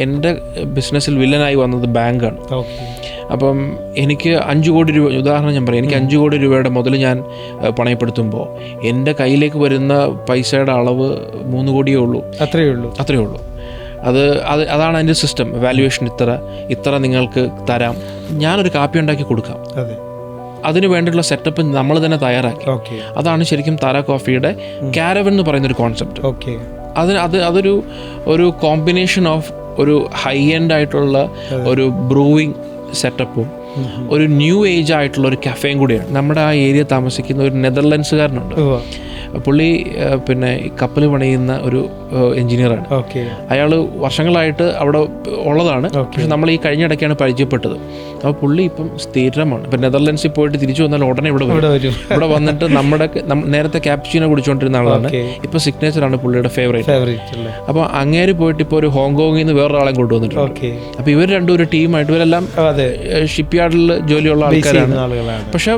എൻ്റെ ബിസിനസ്സിൽ വില്ലനായി വന്നത് ബാങ്കാണ്. അപ്പം എനിക്ക് 5 കോടി രൂപ, ഉദാഹരണം ഞാൻ പറയാം, എനിക്ക് 5 കോടി രൂപയുടെ മുതൽ ഞാൻ പണയപ്പെടുത്തുമ്പോൾ എൻ്റെ കയ്യിലേക്ക് വരുന്ന പൈസയുടെ അളവ് 3 കോടിയേ ഉള്ളൂ. അത്രയേ ഉള്ളൂ. അതാണ് അതിൻ്റെ സിസ്റ്റം. വാല്യുവേഷൻ ഇത്ര നിങ്ങൾക്ക് തരാം, ഞാനൊരു കാപ്പി ഉണ്ടാക്കി കൊടുക്കാം. അതിന് വേണ്ടിയുള്ള സെറ്റപ്പ് നമ്മൾ തന്നെ തയ്യാറാക്കി. അതാണ് ശരിക്കും താര കോഫിയുടെ കാരവൻ എന്ന് പറയുന്നൊരു കോൺസെപ്റ്റ്. അതൊരു കോമ്പിനേഷൻ ഓഫ് ഒരു ഹൈ എൻഡ് ആയിട്ടുള്ള ഒരു ബ്രൂവിങ് സെറ്റപ്പും ഒരു ന്യൂ ഏജ് ആയിട്ടുള്ള ഒരു കഫേയും കൂടിയാണ്. നമ്മുടെ ആ ഏരിയ താമസിക്കുന്ന ഒരു നെതർലൻഡ്സുകാരനുണ്ട്. പുള്ളി പിന്നെ കപ്പൽ പണിയുന്ന ഒരു എഞ്ചിനീയറാണ്. അയാൾ വർഷങ്ങളായിട്ട് അവിടെ ഉള്ളതാണ്. പക്ഷെ നമ്മൾ ഈ കഴിഞ്ഞിടയ്ക്കാണ് പരിചയപ്പെട്ടത്. അപ്പോൾ പുള്ളി ഇപ്പം സ്ഥിരമാണ്. ഇപ്പം നെതർലൻഡ്സിൽ പോയിട്ട് തിരിച്ചു വന്നാൽ ഉടനെ ഇവിടെ വന്നിട്ട് നേരത്തെ ക്യാപ്ചീനോ കുടിച്ചുകൊണ്ടിരുന്ന ആളാണ്. ഇപ്പോൾ സിഗ്നേച്ചറാണ് പുള്ളിയുടെ ഫേവറേറ്റ്. അപ്പോൾ അങ്ങേര് പോയിട്ട് ഇപ്പോൾ ഒരു ഹോങ്കോങ്ങിൽ നിന്ന് വേറൊരാളെ കൊണ്ടുവന്നിട്ടുണ്ട്. അപ്പോൾ ഇവർ രണ്ടും ഒരു ടീമായിട്ട്, ഇവരെല്ലാം ഷിപ്പ് യാർഡിൽ ജോലിയുള്ള ആൾക്കാരാണ്. പക്ഷെ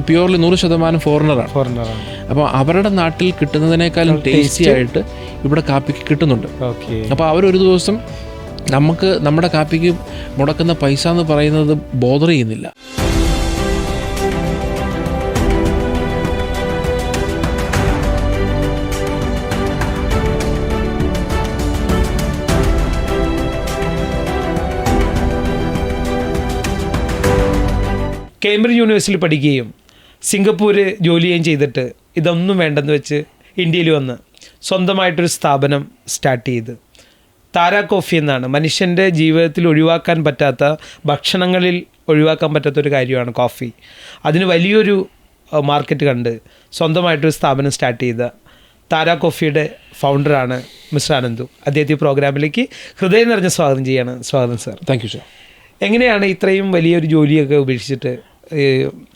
പ്യൂർലി 100% ഫോറിനറാണ്. അപ്പോൾ അവരുടെ നാട്ടിൽ കിട്ടുന്നതിനേക്കാളും ടേസ്റ്റി ആയിട്ട് ഇവിടെ കാപ്പിക്ക് കിട്ടുന്നുണ്ട്. അപ്പോൾ അവരൊരു ദിവസം നമുക്ക് നമ്മുടെ കാപ്പിക്ക് മുടക്കുന്ന പൈസ എന്ന് പറയുന്നത് ബോദർ ചെയ്യുന്നില്ല. കേംബ്രിഡ്ജ് യൂണിവേഴ്സിറ്റിയിൽ പഠിക്കുകയും സിംഗപ്പൂര് ജോലി ചെയ്യുകയും ചെയ്തിട്ട് ഇതൊന്നും വേണ്ടെന്ന് വെച്ച് ഇന്ത്യയിൽ വന്ന് സ്വന്തമായിട്ടൊരു സ്ഥാപനം സ്റ്റാർട്ട് ചെയ്ത് താര കോഫി എന്നാണ്. മനുഷ്യൻ്റെ ജീവിതത്തിൽ ഒഴിവാക്കാൻ പറ്റാത്ത, ഭക്ഷണങ്ങളിൽ ഒഴിവാക്കാൻ പറ്റാത്തൊരു കാര്യമാണ് കോഫി. അതിന് വലിയൊരു മാർക്കറ്റ് കണ്ട് സ്വന്തമായിട്ടൊരു സ്ഥാപനം സ്റ്റാർട്ട് ചെയ്ത താര കോഫിയുടെ ഫൗണ്ടറാണ് മിസ്റ്റർ അനന്തു. അദ്ദേഹത്തെ പ്രോഗ്രാമിലേക്ക് ഹൃദയം നിറഞ്ഞ സ്വാഗതം ചെയ്യാണ്. സ്വാഗതം സർ. Thank you sir. എങ്ങനെയാണ് ഇത്രയും വലിയൊരു ജോലിയൊക്കെ ഉപേക്ഷിച്ചിട്ട്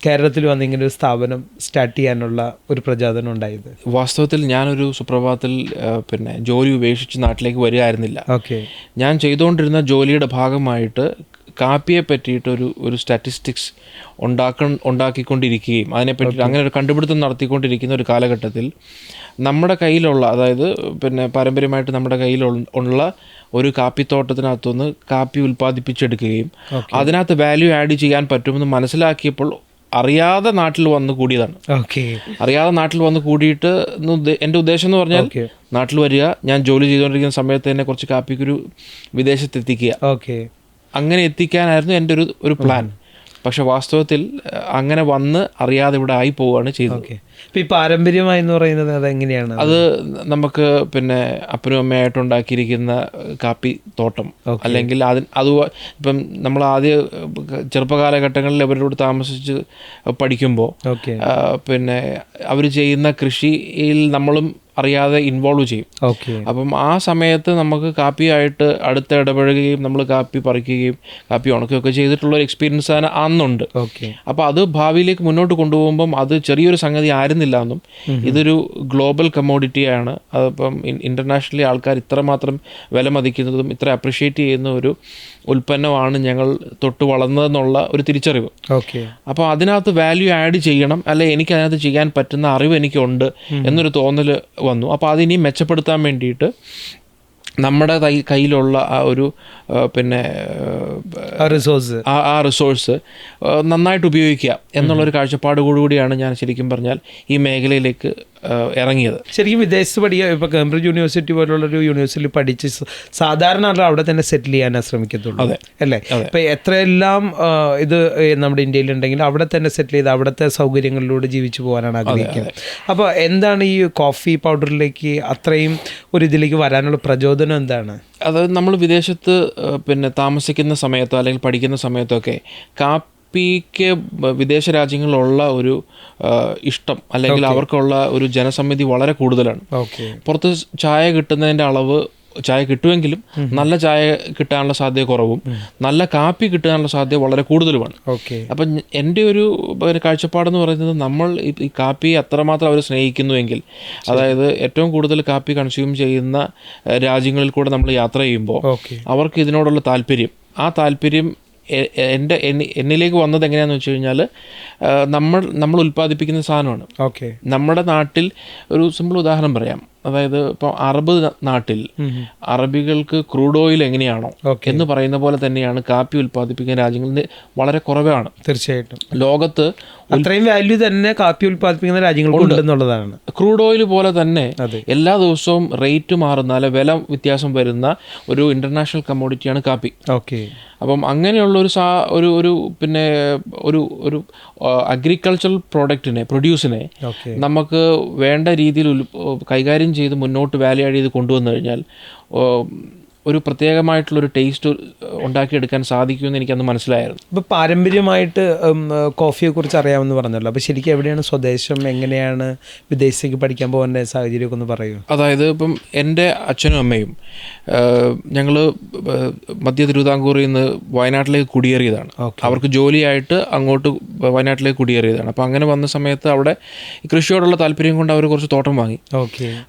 കേരളത്തിൽ വന്ന് ഇങ്ങനെ ഒരു സ്ഥാപനം സ്റ്റാർട്ട് ചെയ്യാനുള്ള ഒരു പ്രചോദനം ഉണ്ടായത്? വാസ്തവത്തിൽ ഞാനൊരു സുപ്രഭാതത്തിൽ ജോലി ഉപേക്ഷിച്ച് നാട്ടിലേക്ക് വരികയായിരുന്നില്ല. ഞാൻ ചെയ്തുകൊണ്ടിരുന്ന ജോലിയുടെ ഭാഗമായിട്ട് കാപ്പിയെ പറ്റിയിട്ട് ഒരു സ്റ്റാറ്റിസ്റ്റിക്സ് ഉണ്ടാക്കിക്കൊണ്ടിരിക്കുകയും അതിനെപ്പറ്റി അങ്ങനെ ഒരു കണ്ടുപിടുത്തം നടത്തിക്കൊണ്ടിരിക്കുന്ന ഒരു കാലഘട്ടത്തിൽ നമ്മുടെ കയ്യിലുള്ള, അതായത് പാരമ്പര്യമായിട്ട് നമ്മുടെ കയ്യിലുള്ള ഒരു കാപ്പിത്തോട്ടത്തിനകത്തുനിന്ന് കാപ്പി ഉൽപ്പാദിപ്പിച്ചെടുക്കുകയും അതിനകത്ത് വാല്യൂ ആഡ് ചെയ്യാൻ പറ്റുമെന്ന് മനസ്സിലാക്കിയപ്പോൾ അറിയാതെ നാട്ടിൽ വന്ന് കൂടിയതാണ്. അറിയാതെ നാട്ടിൽ വന്ന് കൂടിയിട്ട് എൻ്റെ ഉദ്ദേശം എന്ന് പറഞ്ഞാൽ നാട്ടിൽ വരിക, ഞാൻ ജോലി ചെയ്തുകൊണ്ടിരിക്കുന്ന സമയത്ത് തന്നെ കുറച്ച് കാപ്പിക്കൊരു വിദേശത്തെത്തിക്കുക, അങ്ങനെ എത്തിക്കാനായിരുന്നു എൻ്റെ ഒരു പ്ലാൻ. പക്ഷെ വാസ്തവത്തിൽ അങ്ങനെ വന്ന് അറിയാതെ ഇവിടെ ആയി പോവുകയാണ് ചെയ്തത്. ഈ പാരമ്പര്യമായി എന്ന് പറയുന്നത് അതെങ്ങനെയാണ്? അത് നമുക്ക് അപ്പനും അമ്മയായിട്ട് ഉണ്ടാക്കിയിരിക്കുന്ന കാപ്പി തോട്ടം, അല്ലെങ്കിൽ അത് ഇപ്പം നമ്മൾ ആദ്യ ചെറുപ്പകാലഘട്ടങ്ങളിൽ അവരോട് താമസിച്ച് പഠിക്കുമ്പോൾ അവർ ചെയ്യുന്ന കൃഷിയിൽ നമ്മളും അറിയാതെ ഇൻവോൾവ് ചെയ്യും. അപ്പം ആ സമയത്ത് നമുക്ക് കാപ്പിയായിട്ട് അടുത്ത് ഇടപഴകുകയും നമ്മൾ കാപ്പി പറിക്കുകയും കാപ്പി ഉണക്കുകയൊക്കെ ചെയ്തിട്ടുള്ള ഒരു എക്സ്പീരിയൻസ് അന്നുണ്ട്. അപ്പോൾ അത് ഭാവിയിലേക്ക് മുന്നോട്ട് കൊണ്ടുപോകുമ്പം അത് ചെറിയൊരു സംഗതി ആയിരുന്നില്ല എന്നും ഇതൊരു ഗ്ലോബൽ കമ്മോഡിറ്റിയാണ്. അതിപ്പം ഇൻ്റർനാഷണലി ആൾക്കാർ ഇത്രമാത്രം വില മതിക്കുന്നതും ഇത്ര അപ്രിഷ്യേറ്റ് ചെയ്യുന്ന ഒരു ഉൽപ്പന്നമാണ് ഞങ്ങൾ തൊട്ട് വളർന്നതെന്നുള്ള ഒരു തിരിച്ചറിവ്. അപ്പോൾ അതിനകത്ത് വാല്യൂ ആഡ് ചെയ്യണം, അല്ലെ എനിക്ക് അതിനകത്ത് ചെയ്യാൻ പറ്റുന്ന അറിവ് എനിക്കുണ്ട് എന്നൊരു തോന്നൽ വന്നു. അപ്പോൾ അതിനി മെച്ചപ്പെടുത്താൻ വേണ്ടിയിട്ട് നമ്മുടെ കയ്യിലുള്ള ആ ഒരു റിസോഴ്സ് നന്നായിട്ട് ഉപയോഗിക്കുക എന്നുള്ളൊരു കാഴ്ചപ്പാടുകൂടിയാണ് ഞാൻ ശരിക്കും പറഞ്ഞാൽ ഈ മേഖലയിലേക്ക് ഇറങ്ങിയത്. ശരിക്കും വിദേശത്ത് പഠിക്കുക, ഇപ്പോൾ കേംബ്രിഡ്ജ് യൂണിവേഴ്സിറ്റി പോലുള്ളൊരു യൂണിവേഴ്സിറ്റിയിൽ പഠിച്ച് സാധാരണ അവിടെ തന്നെ സെറ്റിൽ ചെയ്യാനാണ് ശ്രമിക്കത്തുള്ളൂ, അല്ലേ? ഇപ്പം എത്രയെല്ലാം ഇത് നമ്മുടെ ഇന്ത്യയിലുണ്ടെങ്കിൽ അവിടെ തന്നെ സെറ്റിൽ ചെയ്ത് അവിടുത്തെ സൗകര്യങ്ങളിലൂടെ ജീവിച്ചു പോകാനാണ് ആഗ്രഹിക്കുന്നത്. അപ്പോൾ എന്താണ് ഈ കോഫി പൗഡറിലേക്ക് അത്രയും ഒരു ഇതിലേക്ക് വരാനുള്ള പ്രചോദനം എന്താണ്? അതായത് നമ്മൾ വിദേശത്ത് താമസിക്കുന്ന സമയത്തോ അല്ലെങ്കിൽ പഠിക്കുന്ന സമയത്തൊക്കെ കാപ്പിക്ക് വിദേശ രാജ്യങ്ങളിലുള്ള ഒരു ഇഷ്ടം അല്ലെങ്കിൽ അവർക്കുള്ള ഒരു ജനസമ്മതി വളരെ കൂടുതലാണ്. പുറത്ത് ചായ കിട്ടുന്നതിൻ്റെ അളവ്, ചായ കിട്ടുമെങ്കിലും നല്ല ചായ കിട്ടാനുള്ള സാധ്യത കുറവും നല്ല കാപ്പി കിട്ടാനുള്ള സാധ്യത വളരെ കൂടുതലുമാണ്. അപ്പം എൻ്റെ ഒരു കാഴ്ചപ്പാടെന്ന് പറയുന്നത്, നമ്മൾ ഈ കാപ്പി അത്രമാത്രം അവർ സ്നേഹിക്കുന്നുവെങ്കിൽ, അതായത് ഏറ്റവും കൂടുതൽ കാപ്പി കൺസ്യൂം ചെയ്യുന്ന രാജ്യങ്ങളിൽ കൂടെ നമ്മൾ യാത്ര ചെയ്യുമ്പോൾ അവർക്ക് ഇതിനോടുള്ള താല്പര്യം, ആ താല്പര്യം എന്നിലേക്ക് വന്നത് എങ്ങനെയാണെന്ന് വെച്ച് കഴിഞ്ഞാൽ, നമ്മൾ ഉൽപ്പാദിപ്പിക്കുന്ന സാധനമാണ്. നമ്മുടെ നാട്ടിൽ ഒരു സിമ്പിൾ ഉദാഹരണം പറയാം. അതായത് ഇപ്പോൾ അറബ് നാട്ടിൽ അറബികൾക്ക് ക്രൂഡ് ഓയിൽ എങ്ങനെയാണോ എന്ന് പറയുന്ന പോലെ തന്നെയാണ് കാപ്പി ഉൽപ്പാദിപ്പിക്കുന്ന രാജ്യങ്ങളിൽ വളരെ കുറവാണ്. തീർച്ചയായിട്ടും ലോകത്ത് അത്രയും വാല്യൂ തന്നെ കാപ്പി ഉൽപ്പാദിപ്പിക്കുന്ന രാജ്യങ്ങളുണ്ടെന്നുള്ളതാണ്. ക്രൂഡ് ഓയിൽ പോലെ തന്നെ എല്ലാ ദിവസവും റേറ്റ് മാറുന്ന അല്ലെ വില വ്യത്യാസം വരുന്ന ഒരു ഇന്റർനാഷണൽ കമ്മോഡിറ്റിയാണ് കാപ്പി. ഓക്കെ. അപ്പം അങ്ങനെയുള്ള ഒരു പിന്നെ ഒരു അഗ്രികൾച്ചറൽ പ്രൊഡ്യൂസിനെ നമുക്ക് വേണ്ട രീതിയിൽ കൈകാര്യം ചെയ്ത് മുന്നോട്ട് വാല്യൂ ആഡ് ചെയ്ത് കൊണ്ടുവന്നു കഴിഞ്ഞാൽ ഒരു പ്രത്യേകമായിട്ടുള്ളൊരു ടേസ്റ്റ് ഉണ്ടാക്കിയെടുക്കാൻ സാധിക്കുമെന്ന് എനിക്കന്ന് മനസ്സിലായിരുന്നു. ഇപ്പോൾ പാരമ്പര്യമായിട്ട് കോഫിയെക്കുറിച്ച് അറിയാമെന്ന് പറഞ്ഞല്ലോ. അപ്പോൾ ശരിക്കും എവിടെയാണ് സ്വദേശം, എങ്ങനെയാണ് വിദേശത്തേക്ക് പഠിക്കാൻ പോകുന്ന സാഹചര്യമൊക്കെ ഒന്ന് പറയൂ. അതായത് ഇപ്പം എൻ്റെ അച്ഛനും അമ്മയും ഞങ്ങൾ മധ്യ തിരുവിതാംകൂറിൽ നിന്ന് വയനാട്ടിലേക്ക് കുടിയേറിയതാണ്. അവർക്ക് ജോലിയായിട്ട് അങ്ങോട്ട് വയനാട്ടിലേക്ക് കുടിയേറിയതാണ്. അപ്പം അങ്ങനെ വന്ന സമയത്ത് അവിടെ കൃഷിയോടുള്ള താല്പര്യം കൊണ്ട് അവർ കുറച്ച് തോട്ടം വാങ്ങി.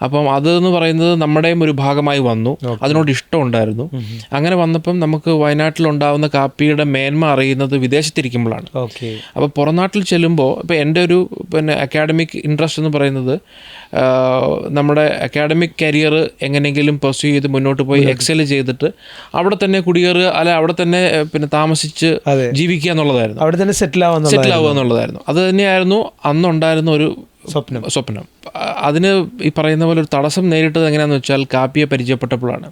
അപ്പം അതെന്ന് പറയുന്നത് നമ്മുടെയും ഒരു ഭാഗമായി വന്നു. അതിനോട് ഇഷ്ടം ഉണ്ടായിരുന്നു. അങ്ങനെ വന്നപ്പം നമുക്ക് വയനാട്ടിലുണ്ടാവുന്ന കാപ്പിയുടെ മേന്മ അറിയുന്നത് വിദേശത്തിരിക്കുമ്പോഴാണ്. അപ്പോൾ പുറംനാട്ടിൽ ചെല്ലുമ്പോൾ ഇപ്പോൾ എൻ്റെ ഒരു അക്കാഡമിക് ഇൻട്രസ്റ്റ് എന്ന് പറയുന്നത് നമ്മുടെ അക്കാഡമിക് കരിയർ എങ്ങനെയെങ്കിലും പെർസ്യൂ ചെയ്ത് മുന്നോട്ട് പോയി എക്സൽ ചെയ്തിട്ട് അവിടെ തന്നെ കുടിയേറുക, അല്ലെ അവിടെ തന്നെ താമസിച്ച് ജീവിക്കുക എന്നുള്ളതായിരുന്നു. അവിടെ തന്നെ സെറ്റിൽ ആവുക എന്നുള്ളതായിരുന്നു. അത് തന്നെയായിരുന്നു അന്നുണ്ടായിരുന്ന ഒരു സ്വപ്നം. അതിന് ഈ പറയുന്ന പോലെ ഒരു തടസ്സം നേരിട്ടത് എങ്ങനെയാണെന്ന് വെച്ചാൽ കാപ്പിയെ പരിചയപ്പെട്ടപ്പോഴാണ്.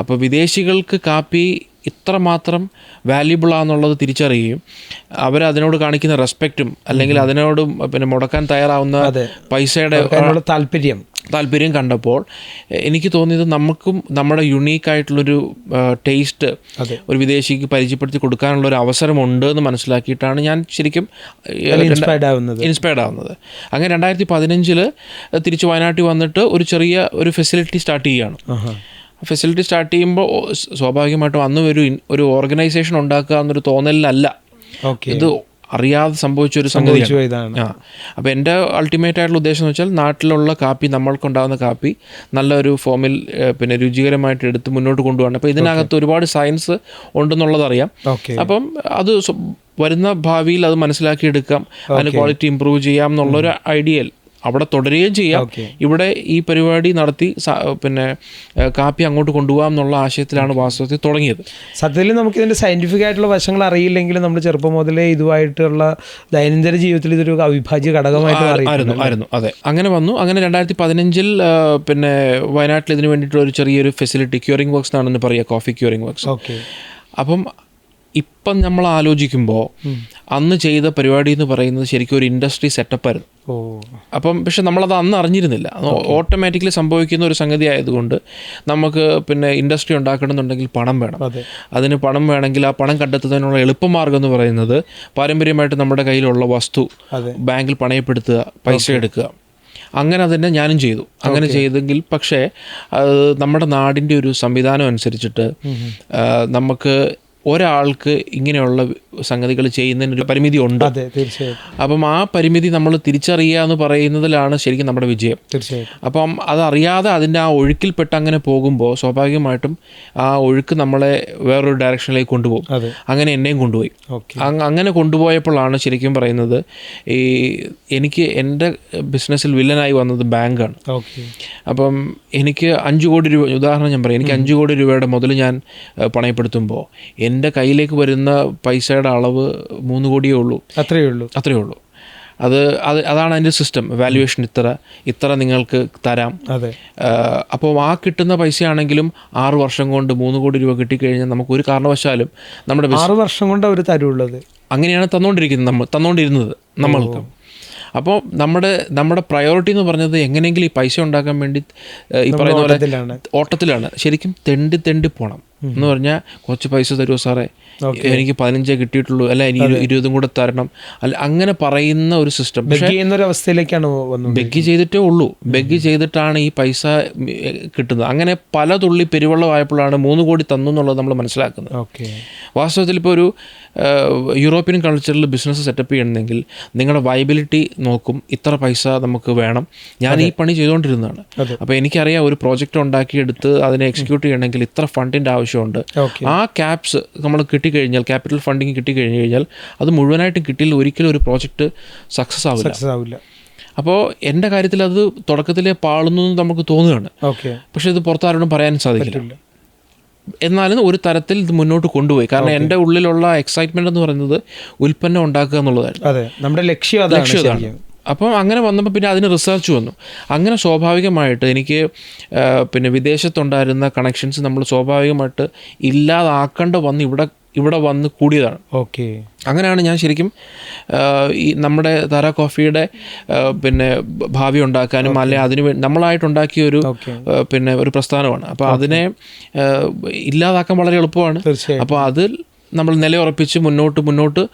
അപ്പോൾ വിദേശികൾക്ക് കാപ്പി ഇത്രമാത്രം വാല്യുബിൾ ആണെന്നുള്ളത് തിരിച്ചറിയുകയും അവരതിനോട് കാണിക്കുന്ന റെസ്പെക്റ്റും അല്ലെങ്കിൽ അതിനോട് മുടക്കാൻ തയ്യാറാവുന്ന പൈസയുടെ താല്പര്യം കണ്ടപ്പോൾ എനിക്ക് തോന്നിയത് നമുക്കും നമ്മുടെ യുണീക്കായിട്ടുള്ളൊരു ടേസ്റ്റ് ഒരു വിദേശിക്ക് പരിചയപ്പെടുത്തി കൊടുക്കാനുള്ള ഒരു അവസരമുണ്ട് എന്ന് മനസ്സിലാക്കിയിട്ടാണ് ഞാൻ ശരിക്കും ഇൻസ്പയർഡ് ആവുന്നത്. അങ്ങനെ 2015 തിരിച്ച് വയനാട്ടിൽ വന്നിട്ട് ഒരു ചെറിയ ഒരു ഫെസിലിറ്റി സ്റ്റാർട്ട് ചെയ്യുമ്പോൾ സ്വാഭാവികമായിട്ടും അന്നും ഒരു ഓർഗനൈസേഷൻ ഉണ്ടാക്കുക എന്നൊരു തോന്നലിലല്ല, ഇത് അറിയാതെ സംഭവിച്ചൊരു സംഗതിയാണ്. അപ്പോൾ എൻ്റെ അൾട്ടിമേറ്റ് ആയിട്ടുള്ള ഉദ്ദേശം എന്ന് വെച്ചാൽ നാട്ടിലുള്ള കാപ്പി, നമ്മൾക്കുണ്ടാകുന്ന കാപ്പി നല്ലൊരു ഫോമിൽ രുചികരമായിട്ട് എടുത്ത് മുന്നോട്ട് കൊണ്ടുപോകണം. അപ്പോൾ ഇതിനകത്ത് ഒരുപാട് സയൻസ് ഉണ്ടെന്നുള്ളതറിയാം. അപ്പം അത് വരുന്ന ഭാവിയിൽ അത് മനസ്സിലാക്കിയെടുക്കാം, അതിന് ക്വാളിറ്റി ഇമ്പ്രൂവ് ചെയ്യാം എന്നുള്ളൊരു ഐഡിയയിൽ അവിടെ തുടരുകയും ചെയ്യാം. ഇവിടെ ഈ പരിപാടി നടത്തി കാപ്പി അങ്ങോട്ട് കൊണ്ടുപോകാം എന്നുള്ള ആശയത്തിലാണ് വാസ്തവത്തിൽ തുടങ്ങിയത്. സത്യത്തിൽ നമുക്കിതിൻ്റെ സയൻറ്റിഫിക് ആയിട്ടുള്ള വശങ്ങൾ അറിയില്ലെങ്കിലും നമ്മൾ ചെറുപ്പം മുതലേ ഇതുമായിട്ടുള്ള ദൈനംദിന ജീവിതത്തിൽ ഇതൊരു അവിഭാജ്യ ഘടകമായിട്ട് ആയിരുന്നു. അതെ, അങ്ങനെ വന്നു. അങ്ങനെ 2015 വയനാട്ടിൽ ഇതിന് വേണ്ടിയിട്ടുള്ള ഒരു ചെറിയൊരു ഫെസിലിറ്റി, ക്യൂറിംഗ് വർക്ക്സ് എന്നാണ് പറയുക, കോഫി ക്യൂറിംഗ് വർക്ക്സ്. അപ്പം ഇപ്പം നമ്മൾ ആലോചിക്കുമ്പോൾ അന്ന് ചെയ്ത പരിപാടി എന്ന് പറയുന്നത് ശരിക്കും ഒരു ഇൻഡസ്ട്രി സെറ്റപ്പായിരുന്നു. പക്ഷെ നമ്മളത് അന്ന് അറിഞ്ഞിരുന്നില്ല. ഓട്ടോമാറ്റിക്കലി സംഭവിക്കുന്ന ഒരു സംഗതി ആയതുകൊണ്ട് നമുക്ക് ഇൻഡസ്ട്രി ഉണ്ടാക്കണമെന്നുണ്ടെങ്കിൽ പണം വേണം. അതിന് പണം വേണമെങ്കിൽ ആ പണം കണ്ടെത്തുന്നതിനുള്ള എളുപ്പമാർഗ്ഗം എന്ന് പറയുന്നത് പാരമ്പര്യമായിട്ട് നമ്മുടെ കയ്യിലുള്ള വസ്തു ബാങ്കിൽ പണയപ്പെടുത്തുക, പൈസ എടുക്കുക. അങ്ങനെ തന്നെ ഞാനും ചെയ്തു. അങ്ങനെ ചെയ്തെങ്കിൽ പക്ഷേ നമ്മുടെ നാടിൻ്റെ ഒരു സംവിധാനം അനുസരിച്ചിട്ട് നമുക്ക് ഒരാൾക്ക് ഇങ്ങനെയുള്ള സംഗതികൾ ചെയ്യുന്നതിനൊരു പരിമിതി ഉണ്ട്. അപ്പം ആ പരിമിതി നമ്മൾ തിരിച്ചറിയുക എന്ന് പറയുന്നതിലാണ് ശരിക്കും നമ്മുടെ വിജയം. അപ്പം അതറിയാതെ അതിൻ്റെ ആ ഒഴുക്കിൽപ്പെട്ട് അങ്ങനെ പോകുമ്പോൾ സ്വാഭാവികമായിട്ടും ആ ഒഴുക്ക് നമ്മളെ വേറൊരു ഡയറക്ഷനിലേക്ക് കൊണ്ടുപോകും. അങ്ങനെ എന്നെയും കൊണ്ടുപോയി. അങ്ങനെ കൊണ്ടുപോയപ്പോഴാണ് ശരിക്കും പറയുന്നത് എനിക്ക് എൻ്റെ ബിസിനസ്സിൽ വില്ലനായി വന്നത് ബാങ്കാണ്. അപ്പം എനിക്ക് 5 കോടി രൂപ, ഉദാഹരണം ഞാൻ പറയാം, എനിക്ക് 5 കോടി രൂപയുടെ മുതൽ ഞാൻ പണയപ്പെടുത്തുമ്പോൾ എൻ്റെ കയ്യിലേക്ക് വരുന്ന പൈസയുടെ അളവ് 3 കോടിയേ ഉള്ളൂ. അത്രയേ ഉള്ളൂ. അതാണ് അതിൻ്റെ സിസ്റ്റം. വാല്യുവേഷൻ ഇത്ര നിങ്ങൾക്ക് തരാം. അപ്പോൾ ആ കിട്ടുന്ന പൈസയാണെങ്കിലും 6 വർഷം കൊണ്ട് 3 കോടി രൂപ കിട്ടിക്കഴിഞ്ഞാൽ നമുക്ക് ഒരു കാരണവശാലും നമ്മുടെ 6 വർഷം കൊണ്ട് അവർ തരുള്ളത് അങ്ങനെയാണ് തന്നുകൊണ്ടിരുന്നത് നമ്മൾക്ക്. അപ്പോൾ നമ്മുടെ പ്രയോറിറ്റി എന്ന് പറഞ്ഞത് എങ്ങനെയെങ്കിലും ഈ പൈസ ഉണ്ടാക്കാൻ വേണ്ടി ഈ പറയുന്ന പോലെ ഓട്ടത്തിലാണ്. ശരിക്കും തെണ്ടി പോകണം എന്ന് പറഞ്ഞാൽ കുറച്ച് പൈസ തരുമോ സാറേ, എനിക്ക് 15 കിട്ടിയിട്ടുള്ളൂ, അല്ല ഇനി 20 കൂടെ തരണം, അല്ല അങ്ങനെ പറയുന്ന ഒരു സിസ്റ്റം. അവസ്ഥയിലേക്കാണ് ബെഗ് ചെയ്തിട്ടേ ഉള്ളൂ. ബെഗ് ചെയ്തിട്ടാണ് ഈ പൈസ കിട്ടുന്നത്. അങ്ങനെ പല തുള്ളി പെരുവെള്ളമായപ്പോഴാണ് 3 കോടി തന്നു എന്നുള്ളത് നമ്മൾ മനസ്സിലാക്കുന്നത്. വാസ്തവത്തിൽ ഇപ്പോൾ ഒരു യൂറോപ്യൻ കൾച്ചറിൽ ബിസിനസ് സെറ്റപ്പ് ചെയ്യണമെങ്കിൽ നിങ്ങളുടെ വയബിലിറ്റി നോക്കും. ഇത്ര പൈസ നമുക്ക് വേണം. ഞാൻ ഈ പണി ചെയ്തുകൊണ്ടിരുന്നതാണ്. അപ്പോൾ എനിക്കറിയാം ഒരു പ്രോജക്റ്റ് ഉണ്ടാക്കിയെടുത്ത് അതിനെ എക്സിക്യൂട്ട് ചെയ്യണമെങ്കിൽ ഇത്ര ഫണ്ടിൻ്റെ ആവശ്യമുണ്ട്. ആ ക്യാപ്സ് നമ്മൾ കിട്ടിക്കഴിഞ്ഞാൽ, ക്യാപിറ്റൽ ഫണ്ടിങ് കിട്ടിക്കഴിഞ്ഞ് കഴിഞ്ഞാൽ അത് മുഴുവനായിട്ടും കിട്ടിയില്ല ഒരിക്കലും ഒരു പ്രോജക്റ്റ് സക്സസ് ആവില്ല. അപ്പോൾ എൻ്റെ കാര്യത്തിൽ അത് തുടക്കത്തിലെ പാളുന്നു എന്ന് നമുക്ക് തോന്നുകയാണ്. ഓക്കെ. പക്ഷെ ഇത് പുറത്താരോടും പറയാൻ സാധിക്കില്ല. എന്നാലും ഒരു തരത്തിൽ ഇത് മുന്നോട്ട് കൊണ്ടുപോയി. കാരണം എൻ്റെ ഉള്ളിലുള്ള എക്സൈറ്റ്മെൻ്റ് എന്ന് പറയുന്നത് ഉൽപ്പന്നം ഉണ്ടാക്കുക എന്നുള്ളതായിരുന്നു. അതെ, നമ്മുടെ ലക്ഷ്യം അതാണ്. അപ്പം അങ്ങനെ വന്നപ്പോൾ പിന്നെ അതിന് റിസർച്ച് വന്നു. അങ്ങനെ സ്വാഭാവികമായിട്ട് എനിക്ക് പിന്നെ വിദേശത്തുണ്ടായിരുന്ന കണക്ഷൻസ് നമ്മൾ സ്വാഭാവികമായിട്ട് ഇല്ലാതാക്കേണ്ട വന്ന് ഇവിടെ വന്ന് കൂടിയതാണ്. ഓക്കെ. അങ്ങനെയാണ് ഞാൻ ശരിക്കും ഈ നമ്മുടെ താര കോഫിയുടെ പിന്നെ ഭാവി ഉണ്ടാക്കാനും അല്ലെങ്കിൽ അതിന് നമ്മളായിട്ടുണ്ടാക്കിയ ഒരു പിന്നെ ഒരു പ്രസ്ഥാനമാണ്. അപ്പോൾ അതിനെ ഇല്ലാതാക്കാൻ വളരെ എളുപ്പമാണ്. അപ്പോൾ അതിൽ നമ്മൾ നിലയുറപ്പിച്ച് മുന്നോട്ട്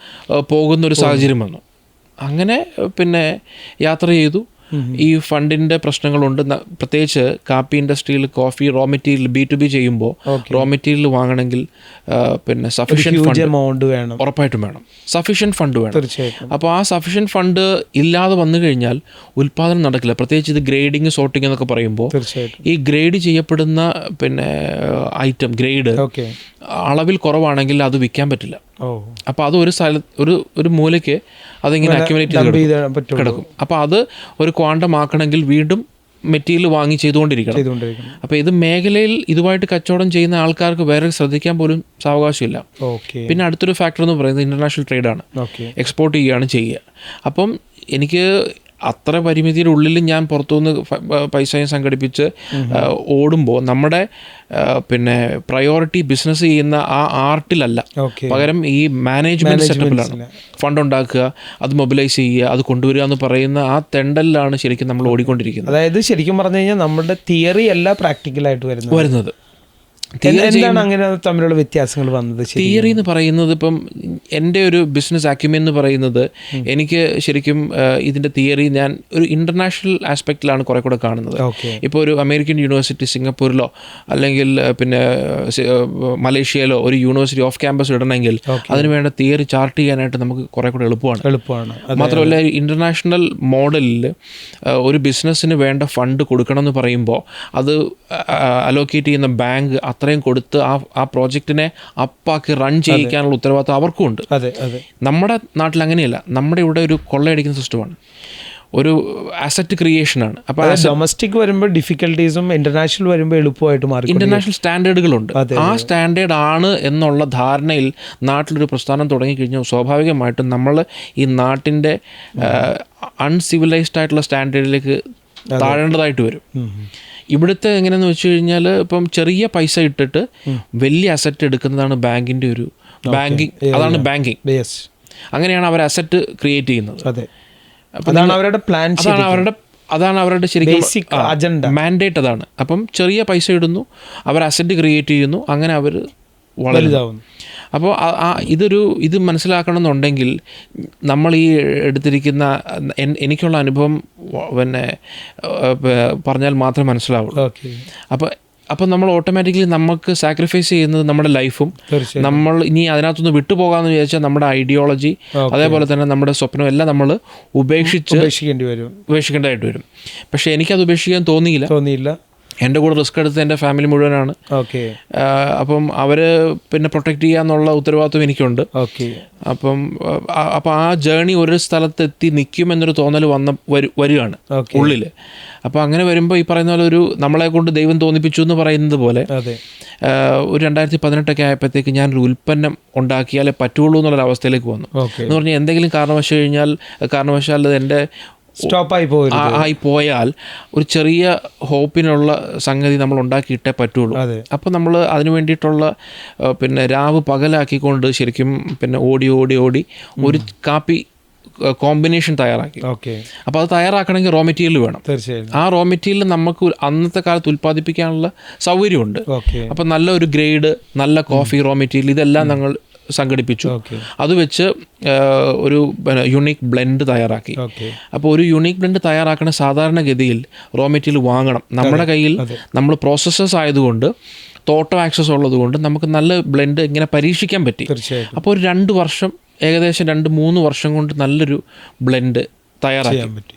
പോകുന്ന ഒരു സാഹചര്യം വന്നു. അങ്ങനെ പിന്നെ യാത്ര ചെയ്തു. ഈ ഫണ്ടിൻ്റെ പ്രശ്നങ്ങളുണ്ട്. പ്രത്യേകിച്ച് കാപ്പി ഇൻഡസ്ട്രിയിൽ കോഫി റോ മെറ്റീരിയൽ B2B ചെയ്യുമ്പോൾ റോ മെറ്റീരിയൽ വാങ്ങണമെങ്കിൽ പിന്നെ സഫീഷ്യൻറ്റ് ഫണ്ട് വേണം, ഉറപ്പായിട്ടും വേണം. സഫീഷ്യൻറ്റ് ഫണ്ട് വേണം. അപ്പോൾ ആ സഫീഷ്യൻറ്റ് ഫണ്ട് ഇല്ലാതെ വന്നു കഴിഞ്ഞാൽ ഉൽപ്പാദനം നടക്കില്ല. പ്രത്യേകിച്ച് ഇത് ഗ്രേഡിങ് സോർട്ടിങ് എന്നൊക്കെ പറയുമ്പോൾ ഈ ഗ്രേഡ് ചെയ്യപ്പെടുന്ന പിന്നെ ഐറ്റം ഗ്രേഡ് അളവിൽ കുറവാണെങ്കിൽ അത് വിൽക്കാൻ പറ്റില്ല. അപ്പോൾ അത് ഒരു സ്ഥലത്ത് ഒരു മൂലയ്ക്ക് അതിങ്ങനെ അക്യുമുലേറ്റ് ചെയ്ത് കിടക്കും. അപ്പോൾ അത് ഒരു ക്വാണ്ടം ആക്കണമെങ്കിൽ വീണ്ടും മെറ്റീരിയൽ വാങ്ങി ചെയ്തുകൊണ്ടിരിക്കണം. അപ്പോൾ ഇത് മേഖലയിൽ ഇതുമായിട്ട് കച്ചവടം ചെയ്യുന്ന ആൾക്കാർക്ക് വേറെ ശ്രദ്ധിക്കാൻ പോലും സാവകാശമില്ല. പിന്നെ അടുത്തൊരു ഫാക്ടർ എന്ന് പറയുന്നത് ഇൻ്റർനാഷണൽ ട്രേഡാണ്. എക്സ്പോർട്ട് ചെയ്യുക. അപ്പം എനിക്ക് അത്ര പരിമിതിയുടെ ഉള്ളിൽ ഞാൻ പുറത്തുനിന്ന് പൈസയും സംഘടിപ്പിച്ച് ഓടുമ്പോൾ നമ്മുടെ പിന്നെ പ്രയോറിറ്റി ബിസിനസ് ചെയ്യുന്ന ആ ആർട്ടിലല്ല, പകരം ഈ മാനേജ്മെൻറ്റ് സെറ്റപ്പിലാണ്. ഫണ്ട് ഉണ്ടാക്കുക, അത് മൊബിലൈസ് ചെയ്യുക, അത് കൊണ്ടുവരിക എന്ന് പറയുന്ന ആ തെണ്ടലിലാണ് ശരിക്കും നമ്മൾ ഓടിക്കൊണ്ടിരിക്കുന്നത്. അതായത് ശരിക്കും പറഞ്ഞു കഴിഞ്ഞാൽ നമ്മുടെ തിയറി അല്ല പ്രാക്ടിക്കലായിട്ട് വരുന്നത്. എന്താണ് അങ്ങനെ തമ്മിലുള്ള വ്യത്യാസങ്ങൾ വന്നത്? തിയറി എന്ന് പറയുന്നത് ഇപ്പം എൻ്റെ ഒരു ബിസിനസ് അക്യുമൻ എന്ന് പറയുന്നത് എനിക്ക് ശരിക്കും ഇതിൻ്റെ തിയറി ഞാൻ ഒരു ഇൻ്റർനാഷണൽ ആസ്പെക്റ്റിലാണ് കുറെ കൂടെ കാണുന്നത്. ഇപ്പോൾ ഒരു അമേരിക്കൻ യൂണിവേഴ്സിറ്റി സിംഗപ്പൂരിലോ അല്ലെങ്കിൽ പിന്നെ മലേഷ്യയിലോ ഒരു യൂണിവേഴ്സിറ്റി ഓഫ് ക്യാമ്പസ് ഇടണമെങ്കിൽ അതിന് വേണ്ട തിയറി ചാർട്ട് ചെയ്യാനായിട്ട് നമുക്ക് കുറെ കൂടെ എളുപ്പമാണ്. മാത്രമല്ല ഇൻ്റർനാഷണൽ മോഡലിൽ ഒരു ബിസിനസ്സിന് വേണ്ട ഫണ്ട് കൊടുക്കണം എന്ന് പറയുമ്പോൾ അത് അലോക്കേറ്റ് ചെയ്യുന്ന ബാങ്ക് അത്രയും കൊടുത്ത് ആ പ്രോജക്റ്റിനെ അപ്പാക്കി റൺ ചെയ്യിക്കാനുള്ള ഉത്തരവാദിത്വം അവർക്കും ഉണ്ട്. നമ്മുടെ നാട്ടിൽ അങ്ങനെയല്ല. നമ്മുടെ ഇവിടെ ഒരു കൊള്ളയടിക്കുന്ന സിസ്റ്റമാണ്, ഒരു അസറ്റ് ക്രിയേഷനാണ്. അപ്പോൾ ഡൊമസ്റ്റിക് വരുമ്പോൾ ഡിഫിക്കൽട്ടീസും ഇന്റർനാഷണൽ വരുമ്പോൾ എളുപ്പമായിട്ട് മാറി. ഇന്റർനാഷണൽ സ്റ്റാൻഡേർഡുകളുണ്ട്. ആ സ്റ്റാൻഡേർഡ് ആണ് എന്നുള്ള ധാരണയിൽ നാട്ടിലൊരു പ്രസ്ഥാനം തുടങ്ങിക്കഴിഞ്ഞാൽ സ്വാഭാവികമായിട്ടും നമ്മൾ ഈ നാട്ടിൻ്റെ അൺസിവിലൈസ്ഡ് ആയിട്ടുള്ള സ്റ്റാൻഡേർഡിലേക്ക് താഴേണ്ടതായിട്ട് വരും. ഇവിടുത്തെ എങ്ങനെയെന്ന് വെച്ച് കഴിഞ്ഞാൽ ഇപ്പം ചെറിയ പൈസ ഇട്ടിട്ട് വലിയ അസറ്റ് എടുക്കുന്നതാണ് ബാങ്കിൻ്റെ ഒരു അതാണ് ബാങ്കിങ്. അങ്ങനെയാണ് അവർ അസറ്റ് ക്രിയേറ്റ് ചെയ്യുന്നത്. അതാണ് അവരുടെ ശരിക്കും മാൻഡേറ്റ് അതാണ്. അപ്പം ചെറിയ പൈസ ഇടുന്നു, അവർ അസറ്റ് ക്രിയേറ്റ് ചെയ്യുന്നു, അങ്ങനെ അവർ വലുതാവുന്നു. അപ്പോൾ ഇത് മനസ്സിലാക്കണമെന്നുണ്ടെങ്കിൽ നമ്മൾ ഈ എടുത്തിരിക്കുന്ന എനിക്കുള്ള അനുഭവം പിന്നെ പറഞ്ഞാൽ മാത്രമേ മനസ്സിലാവുള്ളൂ. അപ്പോൾ നമ്മൾ ഓട്ടോമാറ്റിക്കലി നമുക്ക് സാക്രിഫൈസ് ചെയ്യുന്നത് നമ്മുടെ ലൈഫും, നമ്മൾ ഇനി അതിനകത്തുനിന്ന് വിട്ടുപോകാമെന്ന് വിചാരിച്ചാൽ നമ്മുടെ ഐഡിയോളജി, അതേപോലെ തന്നെ നമ്മുടെ സ്വപ്നം എല്ലാം നമ്മൾ ഉപേക്ഷിക്കേണ്ടതായിട്ട് വരും. പക്ഷേ എനിക്കത് ഉപേക്ഷിക്കാൻ തോന്നിയില്ല. എൻ്റെ കൂടെ റിസ്ക് എടുത്ത് എൻ്റെ ഫാമിലി മുഴുവനാണ്. അപ്പം അവർ പിന്നെ പ്രൊട്ടക്റ്റ് ചെയ്യാന്നുള്ള ഉത്തരവാദിത്വം എനിക്കുണ്ട്. അപ്പം ആ ജേണി ഒരു സ്ഥലത്തെത്തി നിൽക്കുമെന്നൊരു തോന്നൽ വരികയാണ് ഉള്ളിൽ. അപ്പോൾ അങ്ങനെ വരുമ്പോൾ ഈ പറയുന്ന പോലെ ഒരു നമ്മളെ കൊണ്ട് ദൈവം തോന്നിപ്പിച്ചു എന്ന് പറയുന്നത് പോലെ ഒരു 2018 ആയപ്പോഴത്തേക്ക് ഞാനൊരു ഉൽപ്പന്നം ഉണ്ടാക്കിയാലേ പറ്റുള്ളൂ എന്നുള്ളൊരവസ്ഥയിലേക്ക് വന്നു. എന്ന് പറഞ്ഞാൽ എന്തെങ്കിലും കാരണവശാൽ എൻ്റെ ആയി പോയാൽ ഒരു ചെറിയ ഹോപ്പിനുള്ള സംഗതി നമ്മൾ ഉണ്ടാക്കിയിട്ടേ പറ്റുള്ളൂ. അപ്പോൾ നമ്മൾ അതിന് വേണ്ടിയിട്ടുള്ള പിന്നെ രാവ് പകലാക്കിക്കൊണ്ട് ശരിക്കും പിന്നെ ഓടി ഒരു കാപ്പി കോമ്പിനേഷൻ തയ്യാറാക്കി. അപ്പോൾ അത് തയ്യാറാക്കണമെങ്കിൽ റോ മെറ്റീരിയൽ വേണം. ആ റോ മെറ്റീരിയൽ നമുക്ക് അന്നത്തെ കാലത്ത് ഉൽപ്പാദിപ്പിക്കാനുള്ള സൗകര്യമുണ്ട്. അപ്പോൾ നല്ല ഒരു ഗ്രേഡ്, നല്ല കോഫി റോ മെറ്റീരിയൽ ഇതെല്ലാം ഞങ്ങൾ സംഘടിപ്പിച്ചു. അത് വെച്ച് ഒരു യുണീക്ക് ബ്ലെൻഡ് തയ്യാറാക്കി. അപ്പോൾ ഒരു യുണീക്ക് ബ്ലെൻഡ് തയ്യാറാക്കണ സാധാരണഗതിയിൽ റോ മെറ്റീരിയൽ വാങ്ങണം. നമ്മുടെ കയ്യിൽ നമ്മൾ പ്രോസസ്സേഴ്സ് ആയതുകൊണ്ട് തോട്ടം ആക്സസ് ഉള്ളതുകൊണ്ട് നമുക്ക് നല്ല ബ്ലെൻഡ് ഇങ്ങനെ പരീക്ഷിക്കാൻ പറ്റി. അപ്പോൾ ഒരു 2 വർഷം, ഏകദേശം 2-3 വർഷം കൊണ്ട് നല്ലൊരു ബ്ലെൻഡ് തയ്യാറാക്കാൻ പറ്റി.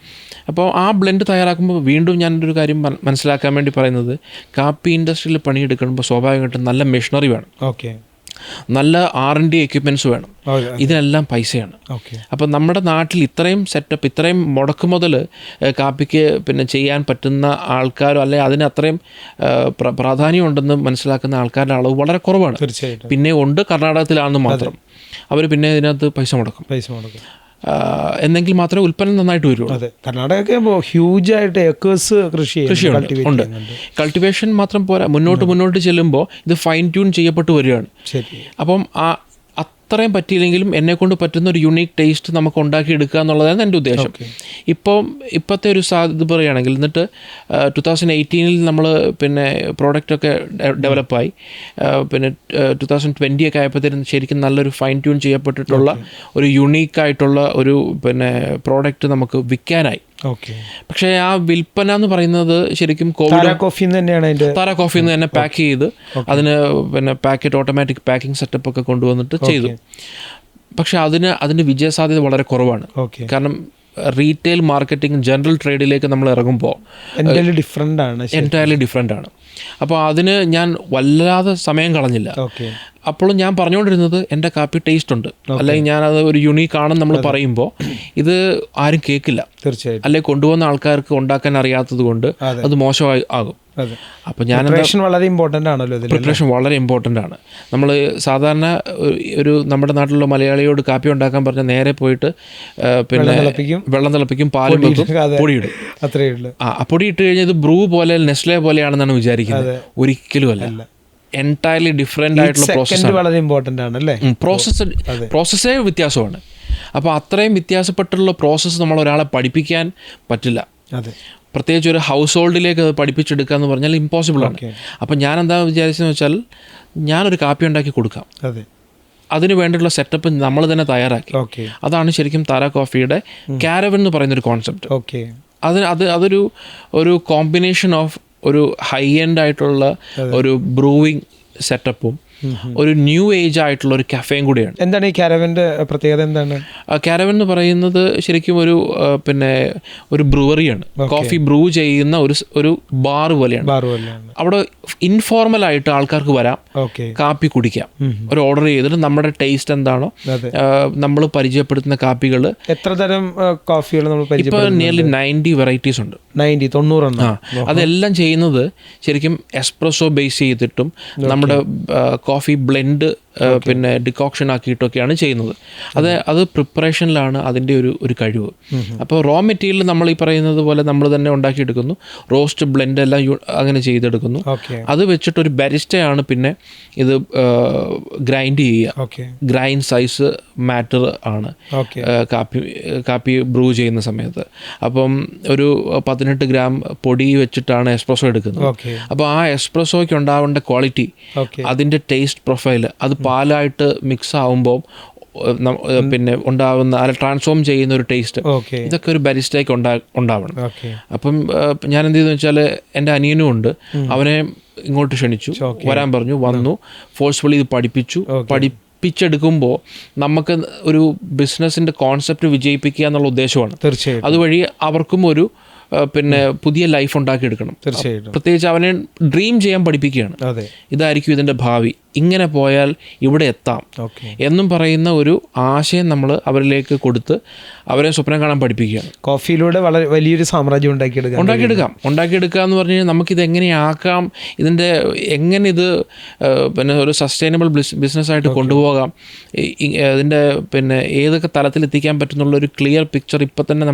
അപ്പോൾ ആ ബ്ലെൻഡ് തയ്യാറാക്കുമ്പോൾ വീണ്ടും ഞാനൊരു കാര്യം മനസ്സിലാക്കാൻ വേണ്ടി പറയുന്നത്, കാപ്പി ഇൻഡസ്ട്രിയിൽ പണിയെടുക്കുമ്പോൾ സ്വാഭാവികമായിട്ടും നല്ല മെഷീനറി വേണം. നല്ല R&D എക്യുപ്മെൻറ്റ്സ് വേണം, ഇതിനെല്ലാം പൈസയാണ്. അപ്പം നമ്മുടെ നാട്ടിൽ ഇത്രയും സെറ്റപ്പ്, ഇത്രയും മുടക്ക് മുതൽ കാപ്പിക്ക് പിന്നെ ചെയ്യാൻ പറ്റുന്ന ആൾക്കാരോ അല്ലെങ്കിൽ അതിന് അത്രയും പ്രാധാന്യമുണ്ടെന്ന് മനസ്സിലാക്കുന്ന ആൾക്കാരുടെ അളവ് വളരെ കുറവാണ്. പിന്നെ ഉണ്ട് കർണാടകത്തിലാണെന്ന് മാത്രം. അവർ പിന്നെ ഇതിനകത്ത് പൈസ മുടക്കും എന്നെങ്കിൽ മാത്രമേ ഉൽപ്പന്നം നന്നായിട്ട് വരുള്ളൂ. കർണാടക ഹ്യൂജായിട്ട് ഏക്കേഴ്സ് കൃഷിയുണ്ട്. കൾട്ടിവേഷൻ മാത്രം പോരാ, മുന്നോട്ട് ചെല്ലുമ്പോൾ ഇത് ഫൈൻ ട്യൂൺ ചെയ്യപ്പെട്ട് വരികയാണ്. അപ്പം അത്രയും പറ്റിയില്ലെങ്കിലും എന്നെക്കൊണ്ട് പറ്റുന്ന ഒരു യുണീക്ക് ടേസ്റ്റ് നമുക്ക് ഉണ്ടാക്കിയെടുക്കുക എന്നുള്ളതാണ് എൻ്റെ ഉദ്ദേശം. ഇപ്പോഴത്തെ ഒരു ഇത് പറയുകയാണെങ്കിൽ, എന്നിട്ട് 2018 നമ്മൾ പിന്നെ പ്രോഡക്റ്റൊക്കെ ഡെവലപ്പായി, പിന്നെ 2020 ഒക്കെ ആയപ്പോഴത്തേനും ശരിക്കും നല്ലൊരു ഫൈൻ ട്യൂൺ ചെയ്യപ്പെട്ടിട്ടുള്ള ഒരു യുണീക്കായിട്ടുള്ള ഒരു പിന്നെ പ്രോഡക്റ്റ് നമുക്ക് വിൽക്കാനായി. പക്ഷേ ആ വിൽപ്പന എന്ന് പറയുന്നത് ശരിക്കും താര കോഫി എന്ന് തന്നെ പാക്ക് ചെയ്ത് അതിന് പിന്നെ പാക്കറ്റ് ഓട്ടോമാറ്റിക് പാക്കിംഗ് സെറ്റപ്പ് ഒക്കെ കൊണ്ടുവന്നിട്ട് ചെയ്തു. പക്ഷെ അതിൻ്റെ വിജയസാധ്യത വളരെ കുറവാണ്. കാരണം റീറ്റെയിൽ മാർക്കറ്റിംഗ്, ജനറൽ ട്രേഡിലേക്ക് നമ്മൾ ഇറങ്ങുമ്പോൾ എൻറ്റയർലി ഡിഫറെൻ്റ് ആണ്. അപ്പോൾ അതിന് ഞാൻ വല്ലാതെ സമയം കളഞ്ഞില്ല. അപ്പോഴും ഞാൻ പറഞ്ഞുകൊണ്ടിരുന്നത് എൻ്റെ കാപ്പി ടേസ്റ്റ് ഉണ്ട്, അല്ലെങ്കിൽ ഞാനത് ഒരു യുണീക്ക് ആണെന്ന് നമ്മൾ പറയുമ്പോൾ ഇത് ആരും കേൾക്കില്ല, തീർച്ചയായിട്ടും, അല്ലെങ്കിൽ കൊണ്ടുവന്ന ആൾക്കാർക്ക് ഉണ്ടാക്കാൻ അറിയാത്തത് കൊണ്ട് അത് മോശമായി ആകും. അപ്പോൾ ഞാൻ വളരെ ഇമ്പോർട്ടൻ്റ് ആണല്ലോ, പ്രിപ്പറേഷൻ വളരെ ഇമ്പോർട്ടൻ്റ് ആണ്. നമ്മൾ സാധാരണ നമ്മുടെ നാട്ടിലുള്ള മലയാളിയോട് കാപ്പി ഉണ്ടാക്കാൻ പറഞ്ഞാൽ നേരെ പോയിട്ട് പിന്നെ വെള്ളം തിളപ്പിക്കും, പാലും വെക്കും, പൊടിയിടും, അത്രയേ ഉള്ളൂ. പൊടി ഇട്ട് കഴിഞ്ഞാൽ ഇത് ബ്രൂ പോലെ നെസ്ലെ പോലെയാണെന്നാണ് വിചാരിക്കുന്നത്. ഒരിക്കലും അല്ല, എൻറ്റയർലി ഡിഫറെൻ്റ് ആയിട്ടുള്ള പ്രോസസ്സേ വ്യത്യാസമാണ്. അപ്പോൾ അത്രയും വ്യത്യാസപ്പെട്ടുള്ള പ്രോസസ്സ് നമ്മൾ ഒരാളെ പഠിപ്പിക്കാൻ പറ്റില്ല. പ്രത്യേകിച്ച് ഒരു ഹൗസ് ഹോൾഡിലേക്ക് അത് പഠിപ്പിച്ചെടുക്കുക എന്ന് പറഞ്ഞാൽ ഇമ്പോസിബിളാണ്. അപ്പം ഞാൻ എന്താ വിചാരിച്ചതെന്ന് വെച്ചാൽ, ഞാനൊരു കാപ്പി ഉണ്ടാക്കി കൊടുക്കാം, അതിന് വേണ്ടിയിട്ടുള്ള സെറ്റപ്പ് നമ്മൾ തന്നെ തയ്യാറാക്കി. അതാണ് ശരിക്കും താര കോഫിയുടെ കാരവൻ എന്ന് പറയുന്നൊരു കോൺസെപ്റ്റ്. അതൊരു കോമ്പിനേഷൻ ഓഫ് ഒരു ഹൈ എൻഡ് ആയിട്ടുള്ള ഒരു ബ്രൂവിങ് സെറ്റപ്പും ഒരു ന്യൂ ഏജ് ആയിട്ടുള്ള ഒരു കഫേയും കൂടിയാണ്. എന്താണ് ഈ കാരവൻ്റെ പ്രത്യേകത? എന്താണ് കാരവൻ എന്ന് പറയുന്നത്? ശരിക്കും പിന്നെ ഒരു ബ്രൂവറിയാണ്. കോഫി ബ്രൂ ചെയ്യുന്ന ഒരു ബാർ പോലെയാണ്. അവിടെ ഇൻഫോർമൽ ആയിട്ട് ആൾക്കാർക്ക് വരാം, കാപ്പി കുടിക്കാം. ഒരു ഓർഡർ ചെയ്തിട്ട് നമ്മുടെ ടേസ്റ്റ് എന്താണോ, നമ്മൾ പരിചയപ്പെടുത്തുന്ന കാപ്പികൾ. എത്ര തരം കോഫികൾ നമ്മൾ ഇപ്പോൾ നിയർലി 90 വെറൈറ്റീസ് ഉണ്ട്. 90 അതെല്ലാം ചെയ്യുന്നത് ശരിക്കും എസ്പ്രസോ ബേസ് ചെയ്തിട്ടും നമ്മുടെ കോഫി ബ്ലെൻഡ് പിന്നെ ഡിക്കോക്ഷൻ ആക്കിയിട്ടൊക്കെയാണ് ചെയ്യുന്നത്. അത് പ്രിപ്പറേഷനിലാണ് അതിൻ്റെ ഒരു കഴിവ്. അപ്പോൾ റോ മെറ്റീരിയൽ നമ്മൾ ഈ പറയുന്നത് പോലെ നമ്മൾ തന്നെ ഉണ്ടാക്കിയെടുക്കുന്നു, റോസ്റ്റ് ബ്ലെൻഡ് എല്ലാം അങ്ങനെ ചെയ്തെടുക്കുന്നു. അത് വെച്ചിട്ടൊരു ബാരിസ്റ്റയാണ് പിന്നെ ഇത് ഗ്രൈൻഡ് ചെയ്യുക. ഗ്രൈൻഡ് സൈസ് മാറ്റർ ആണ് കാപ്പി ബ്രൂ ചെയ്യുന്ന സമയത്ത്. അപ്പം ഒരു 18 ഗ്രാം പൊടി വെച്ചിട്ടാണ് എസ്പ്രസോ എടുക്കുന്നത്. അപ്പോൾ ആ എസ്പ്രസോയ്ക്ക് ഉണ്ടാവേണ്ട ക്വാളിറ്റി, അതിൻ്റെ ടേസ്റ്റ് പ്രൊഫൈൽ, അത് പാലായിട്ട് മിക്സ് ആവുമ്പോൾ പിന്നെ ഉണ്ടാവുന്ന ട്രാൻസ്ഫോം ചെയ്യുന്ന ഒരു ടേസ്റ്റ്, ഇതൊക്കെ ഒരു ബാരിസ്റ്റയ്ക്ക് ഉണ്ടാവണം. അപ്പം ഞാൻ എന്ത് ചെയ്തെന്ന് വെച്ചാൽ, എൻ്റെ അനിയനും ഉണ്ട്, അവനെ ഇങ്ങോട്ട് ക്ഷണിച്ചു, വരാൻ പറഞ്ഞു, വന്നു, ഫോഴ്സ്ഫുള്ളി ഇത് പഠിപ്പിച്ചെടുക്കുമ്പോൾ നമുക്ക് ഒരു ബിസിനസ്സിൻ്റെ കോൺസെപ്റ്റ് വിജയിപ്പിക്കുക എന്നുള്ള ഉദ്ദേശമാണ്. തീർച്ചയായും അതുവഴി അവർക്കും ഒരു പിന്നെ പുതിയ ലൈഫ് ഉണ്ടാക്കിയെടുക്കണം. പ്രത്യേകിച്ച് അവനെ ഡ്രീം ചെയ്യാൻ പഠിപ്പിക്കുകയാണ്. ഇതായിരിക്കും ഇതിൻ്റെ ഭാവി, ഇങ്ങനെ പോയാൽ ഇവിടെ എത്താം എന്നും പറയുന്ന ഒരു ആശയം നമ്മൾ അവരിലേക്ക് കൊടുത്ത് അവരെ സ്വപ്നം കാണാൻ പഠിപ്പിക്കുകയാണ്. കോഫിയിലൂടെ വളരെ വലിയൊരു സാമ്രാജ്യം ഉണ്ടാക്കിയെടുക്കുക എന്ന് പറഞ്ഞു കഴിഞ്ഞാൽ നമുക്കിത് എങ്ങനെയാക്കാം, എങ്ങനെ ഇത് പിന്നെ ഒരു സസ്റ്റൈനബിൾ ബിസിനസ്സായിട്ട് കൊണ്ടുപോകാം, ഇതിൻ്റെ പിന്നെ ഏതൊക്കെ തലത്തിലെത്തിക്കാൻ പറ്റുന്നുള്ള ഒരു ക്ലിയർ പിക്ചർ ഇപ്പം തന്നെ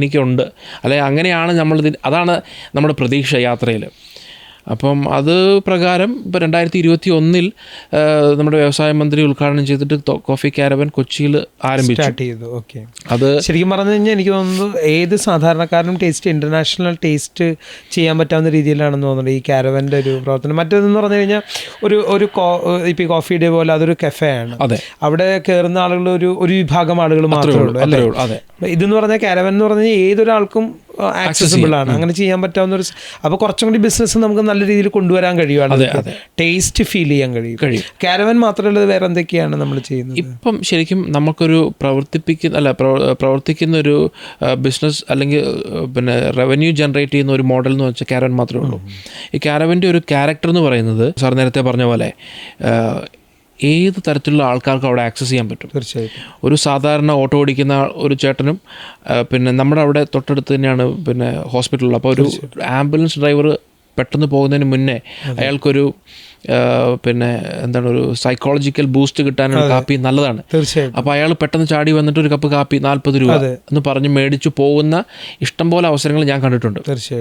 എനിക്കുണ്ട്. അല്ലെങ്കിൽ അങ്ങനെയാണ് അതാണ് നമ്മുടെ പ്രതീക്ഷ യാത്രയിൽ. അപ്പം അത് പ്രകാരം ഇപ്പോൾ 2021 നമ്മുടെ വ്യവസായ മന്ത്രി ഉദ്ഘാടനം ചെയ്തിട്ട് കോഫി കാരവൻ കൊച്ചിയിൽ ആരംഭിച്ചു. അത് ശരിക്കും പറഞ്ഞു കഴിഞ്ഞാൽ എനിക്ക് തോന്നുന്നു ഏത് സാധാരണക്കാരനും ഇൻ്റർനാഷണൽ ടേസ്റ്റ് ചെയ്യാൻ പറ്റാവുന്ന രീതിയിലാണെന്ന് തോന്നുന്നുണ്ട് ഈ കാരവൻ്റെ ഒരു പ്രവർത്തനം. മറ്റേതെന്ന് പറഞ്ഞു കഴിഞ്ഞാൽ ഇപ്പോൾ ഈ കോഫി ഡേ പോലെ അതൊരു കഫേ ആണ്. അവിടെ കയറുന്ന ആളുകൾ ഒരു വിഭാഗം ആളുകൾ മാത്രമേ ഉള്ളൂ അല്ലേ? ഇതെന്ന് പറഞ്ഞാൽ കാരവൻ എന്ന് പറഞ്ഞാൽ ഏതൊരാൾക്കും ആക്സസിബിൾ ആണ്, അങ്ങനെ ചെയ്യാൻ പറ്റാവുന്ന ഒരു. അപ്പോൾ കുറച്ചും കൂടി ബിസിനസ് നമുക്ക് നല്ല രീതിയിൽ കൊണ്ടുവരാൻ കഴിയുവാണ്, ടേസ്റ്റ് ഫീൽ ചെയ്യാൻ കഴിയും. കാരവൻ മാത്രമല്ല, വേറെ എന്തൊക്കെയാണ് നമ്മൾ ചെയ്യുന്നത് ഇപ്പം? ശരിക്കും നമുക്കൊരു പ്രവർത്തിക്കുന്ന ഒരു ബിസിനസ് അല്ലെങ്കിൽ പിന്നെ റവന്യൂ ജനറേറ്റ് ചെയ്യുന്ന ഒരു മോഡൽ എന്ന് വെച്ചാൽ കാരവൻ മാത്രമേ ഉള്ളൂ. ഈ കാരവൻ്റെ ഒരു ക്യാരക്ടർ എന്ന് പറയുന്നത് സാർ നേരത്തെ പറഞ്ഞ പോലെ ഏത് തരത്തിലുള്ള ആൾക്കാർക്കും അവിടെ ആക്സസ് ചെയ്യാൻ പറ്റും. തീർച്ചയായിട്ടും. ഒരു സാധാരണ ഓട്ടോ ഓടിക്കുന്ന ഒരു ചേട്ടനും പിന്നെ നമ്മുടെ അവിടെ തൊട്ടടുത്ത് തന്നെയാണ് പിന്നെ ഹോസ്പിറ്റലുള്ളത്. അപ്പോൾ ഒരു ആംബുലൻസ് ഡ്രൈവർ പെട്ടെന്ന് പോകുന്നതിന് മുന്നേ അയാൾക്കൊരു പിന്നെ എന്താണ് ഒരു സൈക്കോളജിക്കൽ ബൂസ്റ്റ് കിട്ടാനുള്ള കാപ്പി നല്ലതാണ്. തീർച്ചയായും. അപ്പോൾ അയാൾ പെട്ടെന്ന് ചാടി വന്നിട്ട് ഒരു കപ്പ് കാപ്പി 40 രൂപ എന്ന് പറഞ്ഞ് മേടിച്ചു പോകുന്ന ഇഷ്ടംപോലെ അവസരങ്ങൾ ഞാൻ കണ്ടിട്ടുണ്ട്.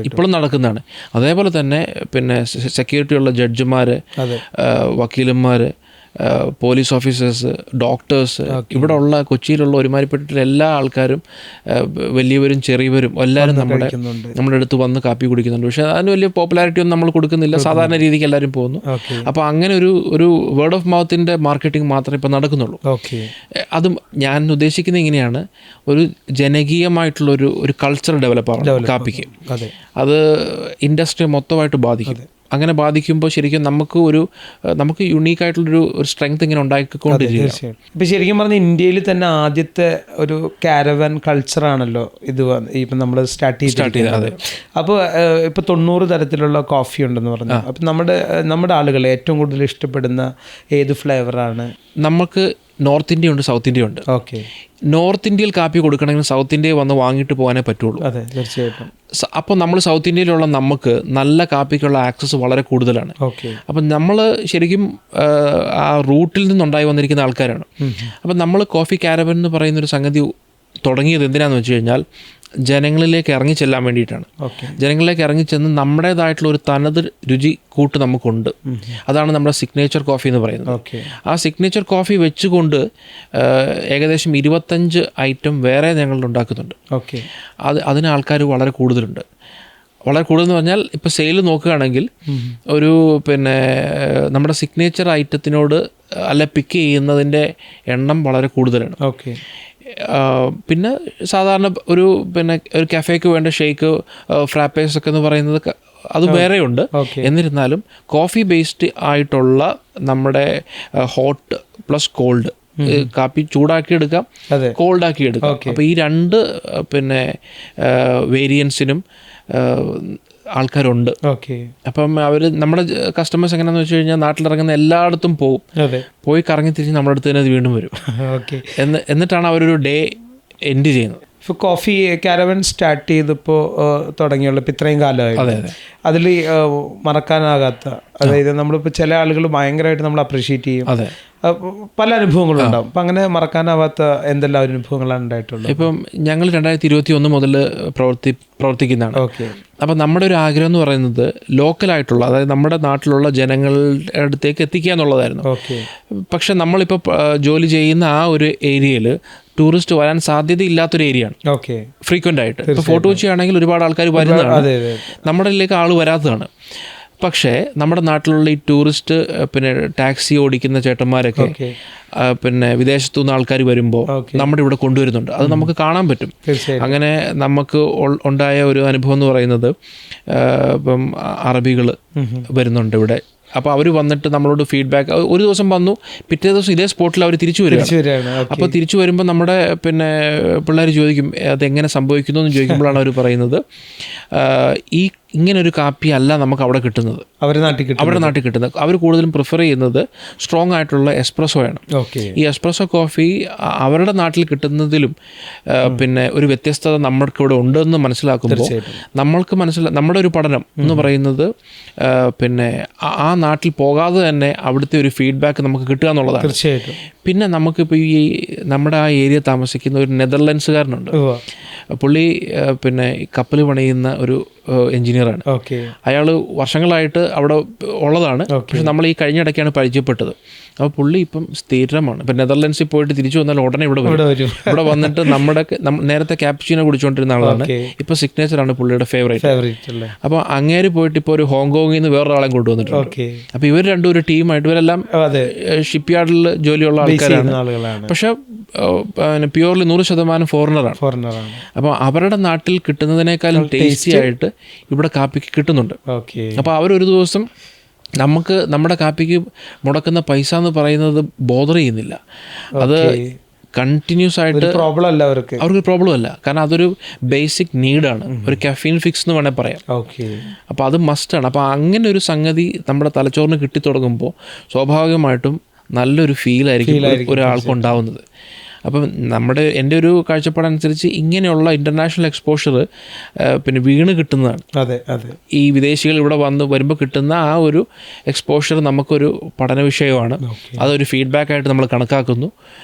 ഇപ്പോഴും നടക്കുന്നതാണ്. അതേപോലെ തന്നെ പിന്നെ സെക്യൂരിറ്റിയുള്ള ജഡ്ജിമാർ, വക്കീലന്മാർ, പോലീസ് ഓഫീസേഴ്സ്, ഡോക്ടേഴ്സ്, ഇവിടെ ഉള്ള കൊച്ചിയിലുള്ള ഒരുമാതിരിപ്പെട്ടിട്ടുള്ള എല്ലാ ആൾക്കാരും വലിയവരും ചെറിയവരും എല്ലാവരും നമ്മുടെ അടുത്ത് വന്ന് കാപ്പി കുടിക്കുന്നുണ്ട്. പക്ഷേ അതിന് വലിയ പോപ്പുലാരിറ്റി ഒന്നും നമ്മൾ കൊടുക്കുന്നില്ല. സാധാരണ രീതിക്ക് എല്ലാവരും പോകുന്നു. അപ്പോൾ അങ്ങനെ ഒരു വേർഡ് ഓഫ് മൗത്തിൻ്റെ മാർക്കറ്റിംഗ് മാത്രമേ ഇപ്പോൾ നടക്കുന്നുള്ളൂ. അതും ഞാൻ ഉദ്ദേശിക്കുന്നത് ഇങ്ങനെയാണ്, ഒരു ജനകീയമായിട്ടുള്ളൊരു കൾച്ചർ ഡെവലപ്പാണ് കാപ്പിക്ക്. അത് ഇൻഡസ്ട്രി മൊത്തമായിട്ട് ബാധിക്കും. അങ്ങനെ ബാധിക്കുമ്പോൾ ശരിക്കും നമുക്ക് യുണീക്കായിട്ടുള്ളൊരു സ്ട്രെങ്ത് ഇങ്ങനെ ഉണ്ടാക്കിക്കൊണ്ടിരിക്കുക. ഇപ്പം ശരിക്കും പറഞ്ഞാൽ ഇന്ത്യയിൽ തന്നെ ആദ്യത്തെ ഒരു കാരവൻ കൾച്ചറാണല്ലോ ഇത് ഇപ്പം നമ്മൾ സ്റ്റാർട്ട് ചെയ്തത്. അപ്പോൾ ഇപ്പോൾ 90 തരത്തിലുള്ള കോഫി ഉണ്ടെന്ന് പറഞ്ഞു. അപ്പം നമ്മുടെ ആളുകൾ ഏറ്റവും കൂടുതൽ ഇഷ്ടപ്പെടുന്ന ഏത് ഫ്ലേവറാണ്? നമുക്ക് നോർത്ത് ഇന്ത്യ ഉണ്ട്, സൗത്ത് ഇന്ത്യ ഉണ്ട്. ഓക്കെ. നോർത്ത് ഇന്ത്യയിൽ കാപ്പി കൊടുക്കണമെങ്കിൽ സൗത്ത് ഇന്ത്യയിൽ വന്ന് വാങ്ങിയിട്ട് പോകാനേ പറ്റുള്ളൂ. അതെ, തീർച്ചയായിട്ടും. അപ്പോൾ നമ്മൾ സൗത്ത് ഇന്ത്യയിലുള്ള നമുക്ക് നല്ല കാപ്പിക്കുള്ള ആക്സസ് വളരെ കൂടുതലാണ്. അപ്പം നമ്മൾ ശരിക്കും ആ റൂട്ടിൽ നിന്നുണ്ടായി വന്നിരിക്കുന്ന ആൾക്കാരാണ്. അപ്പം നമ്മൾ കോഫി കാരവൻ എന്ന് പറയുന്നൊരു സംഗതി തുടങ്ങിയത് എന്തിനാന്ന് വെച്ച് കഴിഞ്ഞാൽ ജനങ്ങളിലേക്ക് ഇറങ്ങി ചെല്ലാൻ വേണ്ടിയിട്ടാണ്. ജനങ്ങളിലേക്ക് ഇറങ്ങി ചെന്ന് നമ്മുടേതായിട്ടുള്ള ഒരു തനത് രുചി കൂട്ട് നമുക്കുണ്ട്. അതാണ് നമ്മുടെ സിഗ്നേച്ചർ കോഫി എന്ന് പറയുന്നത്. ആ സിഗ്നേച്ചർ കോഫി വെച്ചുകൊണ്ട് ഏകദേശം 25 ഐറ്റം വേറെ ഞങ്ങൾ ഉണ്ടാക്കുന്നുണ്ട്. അതിന് ആൾക്കാർ വളരെ കൂടുതലുണ്ട്. വളരെ കൂടുതലെന്ന് പറഞ്ഞാൽ ഇപ്പോൾ സെയിൽ നോക്കുകയാണെങ്കിൽ ഒരു പിന്നെ നമ്മുടെ സിഗ്നേച്ചർ ഐറ്റത്തിനോട് അല്ല പിക്ക് ചെയ്യുന്നതിൻ്റെ എണ്ണം വളരെ കൂടുതലാണ്. പിന്നെ സാധാരണ ഒരു കഫേക്ക് വേണ്ട ഷേക്ക്, ഫ്രാപ്പേസ് ഒക്കെ എന്ന് പറയുന്നത് അത് വേറെയുണ്ട്. എന്നിരുന്നാലും കോഫി ബേസ്ഡ് ആയിട്ടുള്ള നമ്മുടെ ഹോട്ട് പ്ലസ് കോൾഡ്, കാപ്പി ചൂടാക്കി എടുക്കാം, കോൾഡാക്കി എടുക്കാം. അപ്പോൾ ഈ രണ്ട് വേരിയൻസിനും ആൾക്കാരുണ്ട്. അപ്പം അവർ നമ്മുടെ കസ്റ്റമേഴ്സ് എങ്ങനെയാണെന്ന് വെച്ച് കഴിഞ്ഞാൽ നാട്ടിലിറങ്ങുന്ന എല്ലായിടത്തും പോയി കറങ്ങി തിരിച്ച് നമ്മുടെ അടുത്ത് തന്നെ അത് വീണ്ടും വരും. എന്നിട്ടാണ് അവരൊരു ഡേ എൻഡ് ചെയ്യുന്നത്. ഇപ്പോൾ കോഫി കാരവൻ സ്റ്റാർട്ട് ചെയ്തപ്പോൾ തുടങ്ങിയുള്ള ഇപ്പം ഇത്രയും കാലമായി അതിൽ മറക്കാനാകാത്ത, അതായത് നമ്മളിപ്പോൾ ചില ആളുകൾ ഭയങ്കരമായിട്ട് നമ്മൾ അപ്രീഷിയേറ്റ് ചെയ്യും, പല അനുഭവങ്ങളും ഉണ്ടാവും. അപ്പം അങ്ങനെ മറക്കാനാവാത്ത എന്തെല്ലാം അനുഭവങ്ങളാണ് ഉണ്ടായിട്ടുള്ളത്? ഇപ്പം ഞങ്ങൾ 2021 മുതൽ പ്രവർത്തിക്കുന്നതാണ്. അപ്പം നമ്മുടെ ഒരു ആഗ്രഹം എന്ന് പറയുന്നത് ലോക്കലായിട്ടുള്ള, അതായത് നമ്മുടെ നാട്ടിലുള്ള ജനങ്ങളുടെ അടുത്തേക്ക് എത്തിക്കുക എന്നുള്ളതായിരുന്നു. പക്ഷെ നമ്മളിപ്പോൾ ജോലി ചെയ്യുന്ന ആ ഒരു ഏരിയയിൽ ടൂറിസ്റ്റ് വരാൻ സാധ്യതയില്ലാത്തൊരു ഏരിയയാണ്. ഫ്രീക്വൻ്റ് ആയിട്ട് ഇപ്പോൾ ഫോർട്ട് കൊച്ചി ആണെങ്കിൽ ഒരുപാട് ആൾക്കാർ വരുന്നതാണ്, നമ്മുടെ ഇതിലേക്ക് ആൾ വരാത്തതാണ്. പക്ഷേ നമ്മുടെ നാട്ടിലുള്ള ഈ ടൂറിസ്റ്റ് ടാക്സി ഓടിക്കുന്ന ചേട്ടന്മാരൊക്കെ വിദേശത്തു നിന്ന് ആൾക്കാർ വരുമ്പോൾ നമ്മുടെ ഇവിടെ കൊണ്ടുവരുന്നുണ്ട്. അത് നമുക്ക് കാണാൻ പറ്റും. അങ്ങനെ നമുക്ക് ഉണ്ടായ ഒരു അനുഭവം എന്ന് പറയുന്നത്, ഇപ്പം അറബികൾ വരുന്നുണ്ട് ഇവിടെ. അപ്പോൾ അവർ വന്നിട്ട് നമ്മളോട് ഫീഡ്ബാക്ക്, ഒരു ദിവസം വന്നു, പിറ്റേ ദിവസം ഇതേ സ്പോട്ടിൽ അവർ തിരിച്ചു വരികയാണ്. അപ്പോൾ തിരിച്ചു വരുമ്പോൾ നമ്മുടെ പിള്ളേർ ചോദിക്കും അതെങ്ങനെ സംഭവിക്കുന്നു എന്ന് ചോദിക്കുമ്പോഴാണ് അവർ പറയുന്നത്, ഈ ഇങ്ങനൊരു കാപ്പി അല്ല നമുക്ക് അവിടെ കിട്ടുന്നത്, അവരുടെ നാട്ടിൽ കിട്ടുന്നത്. അവർ കൂടുതലും പ്രിഫർ ചെയ്യുന്നത് സ്ട്രോങ് ആയിട്ടുള്ള എസ്പ്രസോ ആണ്. ഈ എസ്പ്രസോ കോഫി അവരുടെ നാട്ടിൽ കിട്ടുന്നതിലും ഒരു വ്യത്യസ്തത നമ്മൾക്കിവിടെ ഉണ്ടെന്ന് മനസ്സിലാക്കുമ്പോൾ നമ്മുടെ ഒരു പഠനം എന്ന് പറയുന്നത് ആ നാട്ടിൽ പോകാതെ തന്നെ അവിടുത്തെ ഒരു ഫീഡ്ബാക്ക് നമുക്ക് കിട്ടുക എന്നുള്ളതാണ്. തീർച്ചയായിട്ടും. പിന്നെ നമുക്കിപ്പോൾ ഈ നമ്മുടെ ആ ഏരിയ താമസിക്കുന്ന ഒരു നെതർലൻഡ്സുകാരനുണ്ട്. പുള്ളി കപ്പൽ പണിയുന്ന ഒരു എഞ്ചിനീയറാണ്. അയാൾ വർഷങ്ങളായിട്ട് അവിടെ ഉള്ളതാണ്. പക്ഷെ നമ്മൾ ഈ കഴിഞ്ഞിടയ്ക്കാണ് പരിചയപ്പെട്ടത്. അപ്പോൾ പുള്ളി ഇപ്പം സ്ഥിരമാണ്. ഇപ്പം നെതർലൻഡ്സിൽ പോയിട്ട് തിരിച്ചു വന്നാൽ ഉടനെ ഇവിടെ വരും. ഇവിടെ വന്നിട്ട് നേരത്തെ ക്യാപ്ചീനോ കുടിച്ചുകൊണ്ടിരുന്ന ആളാണ്. ഇപ്പോൾ സിഗ്നേച്ചറാണ് പുള്ളിയുടെ ഫേവറേറ്റ്. അപ്പോൾ അങ്ങേര് പോയിട്ട് ഇപ്പോൾ ഒരു ഹോങ്കോങ്ങിൽ നിന്ന് വേറൊരാളെ കൊണ്ടുവന്നിട്ടുണ്ട്. അപ്പോൾ ഇവർ രണ്ടും ഒരു ടീമായിട്ട്, ഇവരെല്ലാം ഷിപ്പ് യാർഡിൽ ജോലിയുള്ള ആൾക്കാരാണ്. പക്ഷെ പ്യൂർലി 100% ഫോറിനറാണ്. അപ്പോൾ അവരുടെ നാട്ടിൽ കിട്ടുന്നതിനേക്കാളും ടേസ്റ്റി ആയിട്ട് ഇവിടെ കാപ്പിക്ക് കിട്ടുന്നുണ്ട്. അപ്പോൾ അവരൊരു ദിവസം നമ്മുടെ കാപ്പിക്ക് മുടക്കുന്ന പൈസ എന്ന് പറയുന്നത് ബോദർ ചെയ്യുന്നില്ല. അത് കണ്ടിന്യൂസ് ആയിട്ട് അവർക്ക് പ്രോബ്ലം അല്ല. കാരണം അതൊരു ബേസിക് നീഡാണ്, ഒരു കഫീൻ ഫിക്സ് എന്ന് വേണേൽ പറയാം. അപ്പോൾ അത് മസ്റ്റാണ്. അപ്പോൾ അങ്ങനെ ഒരു സംഗതി നമ്മുടെ തലച്ചോറിന് കിട്ടിത്തുടങ്ങുമ്പോൾ സ്വാഭാവികമായിട്ടും നല്ലൊരു ഫീലായിരിക്കും ഒരാൾക്ക് ഉണ്ടാവുന്നത്. അപ്പം എൻ്റെ ഒരു കാഴ്ചപ്പാടനുസരിച്ച് ഇങ്ങനെയുള്ള ഇൻ്റർനാഷണൽ എക്സ്പോഷർ പിന്നെ വീണ് കിട്ടുന്നതാണ്. അതെ അതെ, ഈ വിദേശികൾ ഇവിടെ വരുമ്പോൾ കിട്ടുന്ന ആ ഒരു എക്സ്പോഷർ നമുക്കൊരു പഠന വിഷയമാണ്. അതൊരു ഫീഡ്ബാക്കായിട്ട് നമ്മൾ കണക്കാക്കുന്നു.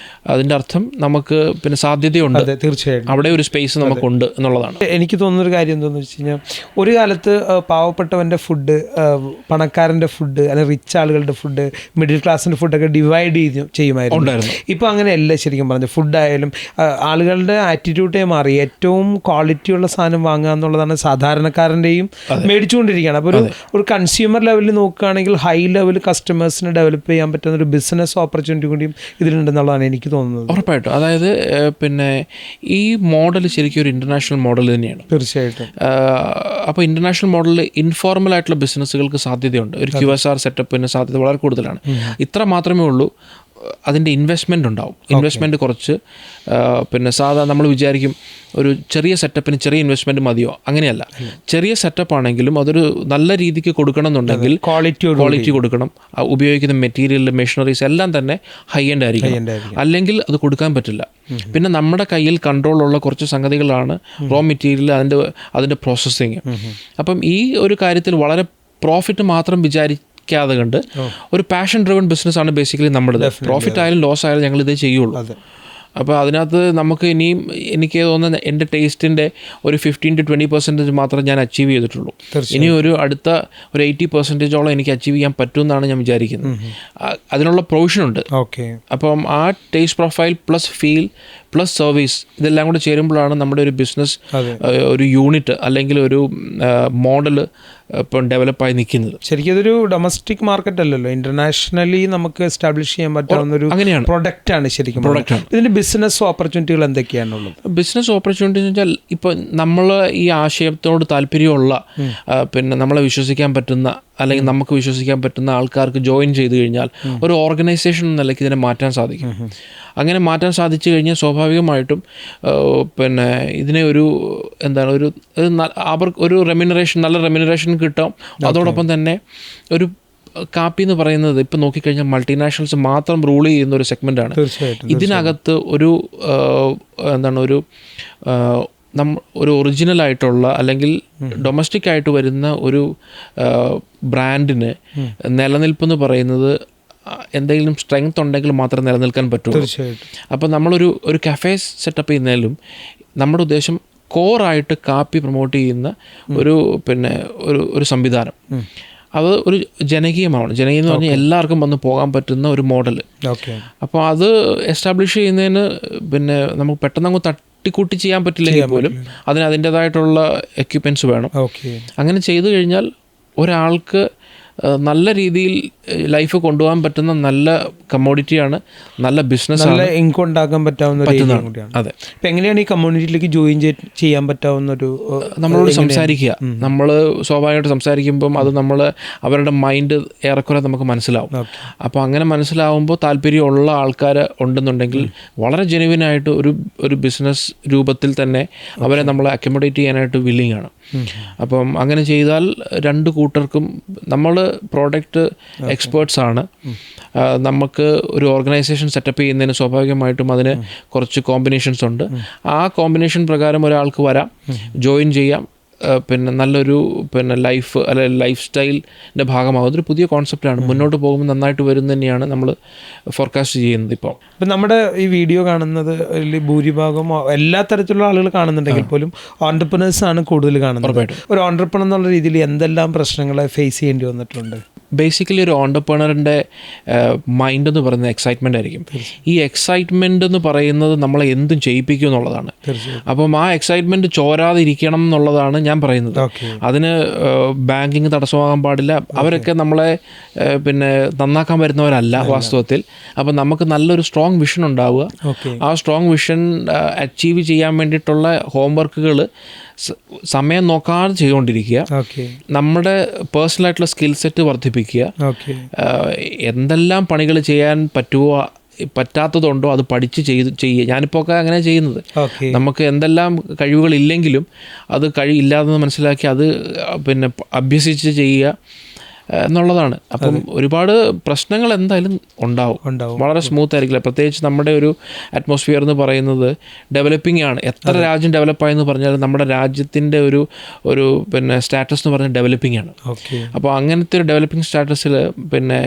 അതിൻ്റെ അർത്ഥം നമുക്ക് പിന്നെ സാധ്യതയുണ്ട്, തീർച്ചയായിട്ടും അവിടെ ഒരു സ്പേസ് നമുക്കുണ്ട് എന്നുള്ളതാണ്. എനിക്ക് തോന്നുന്നൊരു കാര്യം എന്താണെന്ന് വെച്ച് കഴിഞ്ഞാൽ, ഒരു കാലത്ത് പാവപ്പെട്ടവൻ്റെ ഫുഡ്, പണക്കാരൻ്റെ ഫുഡ്, അല്ലെങ്കിൽ റിച്ച് ആളുകളുടെ ഫുഡ്, മിഡിൽ ക്ലാസിൻ്റെ ഫുഡൊക്കെ ഡിവൈഡ് ചെയ്യുമായിരുന്നു. ഇപ്പോൾ അങ്ങനെയല്ല. ശരിക്കും പറഞ്ഞാൽ ഫുഡായാലും ആളുകളുടെ ആറ്റിറ്റ്യൂഡേ മാറി. ഏറ്റവും ക്വാളിറ്റിയുള്ള സാധനം വാങ്ങുക എന്നുള്ളതാണ് സാധാരണക്കാരൻ്റെയും മേടിച്ചുകൊണ്ടിരിക്കുകയാണ്. അപ്പോൾ ഒരു കൺസ്യൂമർ ലെവലിൽ നോക്കുകയാണെങ്കിൽ ഹൈ ലെവൽ കസ്റ്റമേഴ്സിനെ ഡെവലപ്പ് ചെയ്യാൻ പറ്റുന്ന ഒരു ബിസിനസ് ഓപ്പർച്യൂണിറ്റി കൂടിയും ഇതിലുണ്ടെന്നുള്ളതാണ് എനിക്ക് തോന്നുന്നത്. ഉറപ്പായിട്ടും. അതായത് പിന്നെ ഈ മോഡൽ ശരിക്കും ഒരു ഇൻ്റർനാഷണൽ മോഡൽ തന്നെയാണ്. തീർച്ചയായിട്ടും. അപ്പോൾ ഇൻ്റർനാഷണൽ മോഡലിൽ ഇൻഫോർമൽ ആയിട്ടുള്ള ബിസിനസ്സുകൾക്ക് സാധ്യതയുണ്ട്. ഒരു QSR സെറ്റപ്പിന് സാധ്യത വളരെ കൂടുതലാണ്. ഇത്ര മാത്രമേ ഉള്ളൂ, അതിൻ്റെ ഇൻവെസ്റ്റ്മെൻറ്റ് ഉണ്ടാവും. ഇൻവെസ്റ്റ്മെൻറ്റ് കുറച്ച് പിന്നെ സാധാരണ നമ്മൾ വിചാരിക്കും ഒരു ചെറിയ സെറ്റപ്പിന് ചെറിയ ഇൻവെസ്റ്റ്മെൻറ്റ് മതിയോ, അങ്ങനെയല്ല. ചെറിയ സെറ്റപ്പ് ആണെങ്കിലും അതൊരു നല്ല രീതിക്ക് കൊടുക്കണം എന്നുണ്ടെങ്കിൽ ക്വാളിറ്റി കൊടുക്കണം. ഉപയോഗിക്കുന്ന മെറ്റീരിയൽ, മെഷീനറീസ് എല്ലാം തന്നെ ഹൈ എൻഡ് ആയിരിക്കും, അല്ലെങ്കിൽ അത് കൊടുക്കാൻ പറ്റില്ല. പിന്നെ നമ്മുടെ കയ്യിൽ കൺട്രോളുള്ള കുറച്ച് സംഗതികളാണ് റോ മെറ്റീരിയൽ, അതിൻ്റെ പ്രോസസ്സിങ്. അപ്പം ഈ ഒരു കാര്യത്തിൽ വളരെ പ്രോഫിറ്റ് മാത്രം ക്കാതെ കണ്ട് ഒരു പാഷൻ ഡ്രിവൺ ബിസിനസ്സാണ് ബേസിക്കലി നമ്മുടേത്. പ്രോഫിറ്റ് ആയാലും ലോസ് ആയാലും ഞങ്ങൾ ഇതേ ചെയ്യുള്ളൂ. അപ്പോൾ അതിനകത്ത് നമുക്ക് ഇനിയും എനിക്ക് തോന്നുന്നത് എൻ്റെ ടേസ്റ്റിൻ്റെ ഒരു 15 to 20% മാത്രം ഞാൻ അച്ചീവ് ചെയ്തിട്ടുള്ളൂ. ഇനി അടുത്ത ഒരു 80% എനിക്ക് അച്ചീവ് ചെയ്യാൻ പറ്റുമെന്നാണ് ഞാൻ വിചാരിക്കുന്നത്. അതിനുള്ള പ്രൊവിഷനുണ്ട്. അപ്പം ആ taste profile plus feel plus service ഇതെല്ലാം കൂടെ ചേരുമ്പോഴാണ് നമ്മുടെ ഒരു ബിസിനസ്, ഒരു യൂണിറ്റ് അല്ലെങ്കിൽ ഒരു മോഡൽ ഇപ്പം ഡെവലപ്പായി നിൽക്കുന്നത്. ശരിക്കും ഇതൊരു ഡൊമസ്റ്റിക് മാർക്കറ്റ് അല്ലല്ലോ, ഇന്റർനാഷണലി നമുക്ക് എസ്റ്റാബ്ലിഷ് ചെയ്യാൻ പറ്റാവുന്ന ഒരു പ്രൊഡക്റ്റാണ് ശരിക്കും. ഇതിൻ്റെ ബിസിനസ് ഓപ്പർച്യൂണിറ്റികൾ എന്തൊക്കെയാണുള്ളത്? ബിസിനസ് ഓപ്പർച്യൂണിറ്റി എന്ന് വെച്ചാൽ ഇപ്പോൾ നമ്മൾ ഈ ആശയത്തോട് താല്പര്യമുള്ള പിന്നെ നമ്മളെ വിശ്വസിക്കാൻ പറ്റുന്ന അല്ലെങ്കിൽ നമുക്ക് വിശ്വസിക്കാൻ പറ്റുന്ന ആൾക്കാർക്ക് ജോയിൻ ചെയ്ത് കഴിഞ്ഞാൽ ഒരു ഓർഗനൈസേഷൻ എന്ന നിലയ്ക്ക് ഇതിനെ മാറ്റാൻ സാധിക്കും. അങ്ങനെ മാറ്റാൻ സാധിച്ചു കഴിഞ്ഞാൽ സ്വാഭാവികമായിട്ടും പിന്നെ ഇതിനെ അവർക്ക് ഒരു നല്ല റെമ്യൂണറേഷൻ കിട്ടും. അതോടൊപ്പം തന്നെ ഒരു കാപ്പി എന്ന് പറയുന്നത് ഇപ്പം നോക്കിക്കഴിഞ്ഞാൽ മൾട്ടിനാഷണൽസ് മാത്രം റൂൾ ചെയ്യുന്ന ഒരു സെഗ്മെൻ്റാണ്. ഇതിനകത്ത് ഒരു ഒറിജിനലായിട്ടുള്ള അല്ലെങ്കിൽ ഡൊമസ്റ്റിക് ആയിട്ട് വരുന്ന ഒരു ബ്രാൻഡിന് നിലനിൽപ്പെന്ന് പറയുന്നത് എന്തെങ്കിലും സ്ട്രെങ്ത് ഉണ്ടെങ്കിൽ മാത്രം നിലനിൽക്കാൻ പറ്റുള്ളൂ. അപ്പോൾ നമ്മളൊരു കഫേ സെറ്റപ്പ് ചെയ്യുന്നതിലും നമ്മുടെ ഉദ്ദേശം കോറായിട്ട് കാപ്പി പ്രൊമോട്ട് ചെയ്യുന്ന ഒരു സംവിധാനം. അത് ഒരു ജനകീയമാണ്. ജനകീയം എന്ന് പറഞ്ഞാൽ എല്ലാവർക്കും വന്ന് പോകാൻ പറ്റുന്ന ഒരു മോഡൽ. അപ്പോൾ അത് എസ്റ്റാബ്ലിഷ് ചെയ്യുന്നതിന് നമുക്ക് പെട്ടെന്ന് അങ്ങ് തട്ടിക്കൂട്ടി ചെയ്യാൻ പറ്റില്ലെങ്കിൽ പോലും അതിൻ്റേതായിട്ടുള്ള എക്യുപ്മെൻറ്റ്സ് വേണം. അങ്ങനെ ചെയ്തു കഴിഞ്ഞാൽ ഒരാൾക്ക് നല്ല രീതിയിൽ ലൈഫ് കൊണ്ടുപോകാൻ പറ്റുന്ന നല്ല കമ്മോഡിറ്റിയാണ്, നല്ല ബിസിനസ്, നല്ല ഇൻകം ഉണ്ടാക്കാൻ പറ്റാവുന്ന. അതെ. അപ്പം എങ്ങനെയാണ് ഈ കമ്മ്യൂണിറ്റിയിലേക്ക് ജോയിൻ ചെയ്യാൻ പറ്റാവുന്ന ഒരു? നമ്മളോട് സംസാരിക്കുക. നമ്മൾ സ്വാഭാവികമായിട്ട് സംസാരിക്കുമ്പം അത് അവരുടെ മൈൻഡ് ഏറെക്കുറെ നമുക്ക് മനസ്സിലാവും. അപ്പോൾ അങ്ങനെ മനസ്സിലാവുമ്പോൾ താല്പര്യമുള്ള ആൾക്കാർ ഉണ്ടെന്നുണ്ടെങ്കിൽ വളരെ ജെനുവിനായിട്ട് ഒരു ബിസിനസ് രൂപത്തിൽ തന്നെ അവരെ നമ്മൾ അക്കോമഡേറ്റ് ചെയ്യാനായിട്ട് വില്ലിങ് ആണ്. അപ്പം അങ്ങനെ ചെയ്താൽ രണ്ട് കൂട്ടർക്കും നമ്മൾ പ്രോഡക്റ്റ് എക്സ്പേർട്സ് ആണ്. നമുക്ക് ഒരു ഓർഗനൈസേഷൻ സെറ്റപ്പ് ചെയ്യുന്നതിന് സ്വാഭാവികമായിട്ടും അതിന് കുറച്ച് കോമ്പിനേഷൻസ് ഉണ്ട്. ആ കോമ്പിനേഷൻ പ്രകാരം ഒരാൾക്ക് വരാം, ജോയിൻ ചെയ്യാം. നല്ലൊരു ലൈഫ് അല്ലെങ്കിൽ ലൈഫ് സ്റ്റൈലിൻ്റെ ഭാഗമാകും. അതൊരു പുതിയ കോൺസെപ്റ്റാണ്. മുന്നോട്ട് പോകുമ്പോൾ നന്നായിട്ട് വരും തന്നെയാണ് നമ്മൾ ഫോർകാസ്റ്റ് ചെയ്യുന്നത്. ഇപ്പോൾ നമ്മുടെ ഈ വീഡിയോ കാണുന്നത് ഭൂരിഭാഗം എല്ലാ തരത്തിലുള്ള ആളുകൾ കാണുന്നുണ്ടെങ്കിൽ പോലും ഓൺട്രപ്രനേഴ്സാണ് കൂടുതൽ കാണുന്നത്. ഒരു ഓൺട്രപ്രനർ എന്നുള്ള രീതിയിൽ എന്തെല്ലാം പ്രശ്നങ്ങളെ ഫേസ് ചെയ്യേണ്ടി വന്നിട്ടുണ്ട്? ബേസിക്കലി ഒരു ഓൺട്രപ്രനറിൻ്റെ മൈൻഡ് എന്ന് പറയുന്നത് എക്സൈറ്റ്മെൻ്റ് ആയിരിക്കും. ഈ എക്സൈറ്റ്മെൻ്റ് എന്ന് പറയുന്നത് നമ്മളെ എന്തും ചെയ്യിപ്പിക്കും എന്നുള്ളതാണ്. അപ്പം ആ എക്സൈറ്റ്മെൻറ്റ് ചോരാതിരിക്കണം എന്നുള്ളതാണ് ഞാൻ പറയുന്നത്. അതിന് ബാങ്കിങ് തടസ്സമാകാൻ പാടില്ല. അവരൊക്കെ നമ്മളെ നന്നാക്കാൻ വരുന്നവരല്ല വാസ്തവത്തിൽ. അപ്പം നമുക്ക് നല്ലൊരു സ്ട്രോങ് വിഷൻ ഉണ്ടാവുക. ആ സ്ട്രോങ് വിഷൻ അച്ചീവ് ചെയ്യാൻ വേണ്ടിയിട്ടുള്ള ഹോംവർക്കുകൾ സമയം നോക്കാതെ ചെയ്തുകൊണ്ടിരിക്കുക. നമ്മുടെ പേഴ്സണലായിട്ടുള്ള സ്കിൽ സെറ്റ് വർദ്ധിപ്പിക്കുക. എന്തെല്ലാം പണികൾ ചെയ്യാൻ പറ്റാത്തതുണ്ടോ അത് പഠിച്ച് ചെയ്യുക. ഞാനിപ്പോൾ ഒക്കെ അങ്ങനെ ചെയ്യുന്നത്. നമുക്ക് എന്തെല്ലാം കഴിവുകളില്ലെങ്കിലും അത് ഇല്ലാതെന്ന് മനസ്സിലാക്കി അത് അഭ്യസിച്ച് ചെയ്യുക. എന്നുള്ളതാണ്. അപ്പം ഒരുപാട് പ്രശ്നങ്ങൾ എന്തായാലും ഉണ്ടാവും. വളരെ സ്മൂത്ത് ആയിരിക്കില്ല. പ്രത്യേകിച്ച് നമ്മുടെ ഒരു അറ്റ്മോസ്ഫിയർ എന്ന് പറയുന്നത് ഡെവലപ്പിംഗ് ആണ്. എത്ര രാജ്യം ഡെവലപ്പായെന്ന് പറഞ്ഞാലും നമ്മുടെ രാജ്യത്തിൻ്റെ ഒരു പിന്നെ സ്റ്റാറ്റസ് എന്ന് പറഞ്ഞാൽ ഡെവലപ്പിംഗ് ആണ്. അപ്പോൾ അങ്ങനത്തെ ഒരു ഡെവലപ്പിംഗ് സ്റ്റാറ്റസിൽ പിന്നെ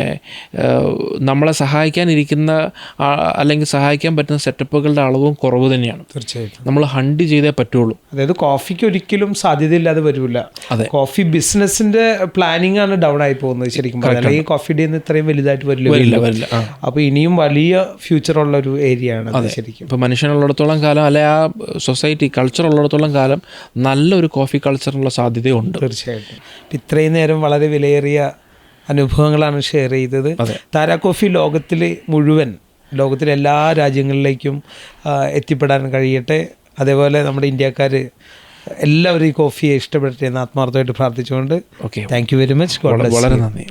നമ്മളെ സഹായിക്കാനിരിക്കുന്ന അല്ലെങ്കിൽ സഹായിക്കാൻ പറ്റുന്ന സെറ്റപ്പുകളുടെ അളവും കുറവ് തന്നെയാണ്. തീർച്ചയായിട്ടും നമ്മൾ ഹണ്ട് ചെയ്തേ പറ്റുള്ളൂ. അതായത് കോഫിക്ക് ഒരിക്കലും സാധ്യതയില്ലാതെ വരില്ല. അതെ, കോഫി ബിസിനസിന്റെ പ്ലാനിങ് ആണ് ഡൗൺ ആയി പോകുന്നത് ശരിക്കും പറഞ്ഞാൽ. അല്ലെങ്കിൽ കോഫി ഡേ ഇത്രയും വലുതായിട്ട് വരില്ല. അപ്പോൾ ഇനിയും വലിയ ഫ്യൂച്ചർ ഉള്ള ഒരു ഏരിയ ആണ് ശരിക്കും. ഇപ്പോൾ മനുഷ്യനുള്ളിടത്തോളം കാലം അല്ലെ ആ സൊസൈറ്റി കൾച്ചർ ഉള്ളിടത്തോളം കാലം നല്ലൊരു കോഫി കൾച്ചറിനുള്ള സാധ്യതയുണ്ട്. തീർച്ചയായിട്ടും. ഇത്രയും നേരം വളരെ വിലയേറിയ അനുഭവങ്ങളാണ് ഷെയർ ചെയ്തത്. താര കോഫി ലോകത്തിലെ എല്ലാ രാജ്യങ്ങളിലേക്കും എത്തിപ്പെടാൻ കഴിയട്ടെ. അതേപോലെ നമ്മുടെ ഇന്ത്യക്കാർ എല്ലാവരും ഈ കോഫിയെ ഇഷ്ടപ്പെടട്ടെ എന്ന് ആത്മാർത്ഥമായിട്ട് പ്രാർത്ഥിച്ചുകൊണ്ട് താങ്ക് യു വെരി മച്ച്. വളരെ നന്ദി.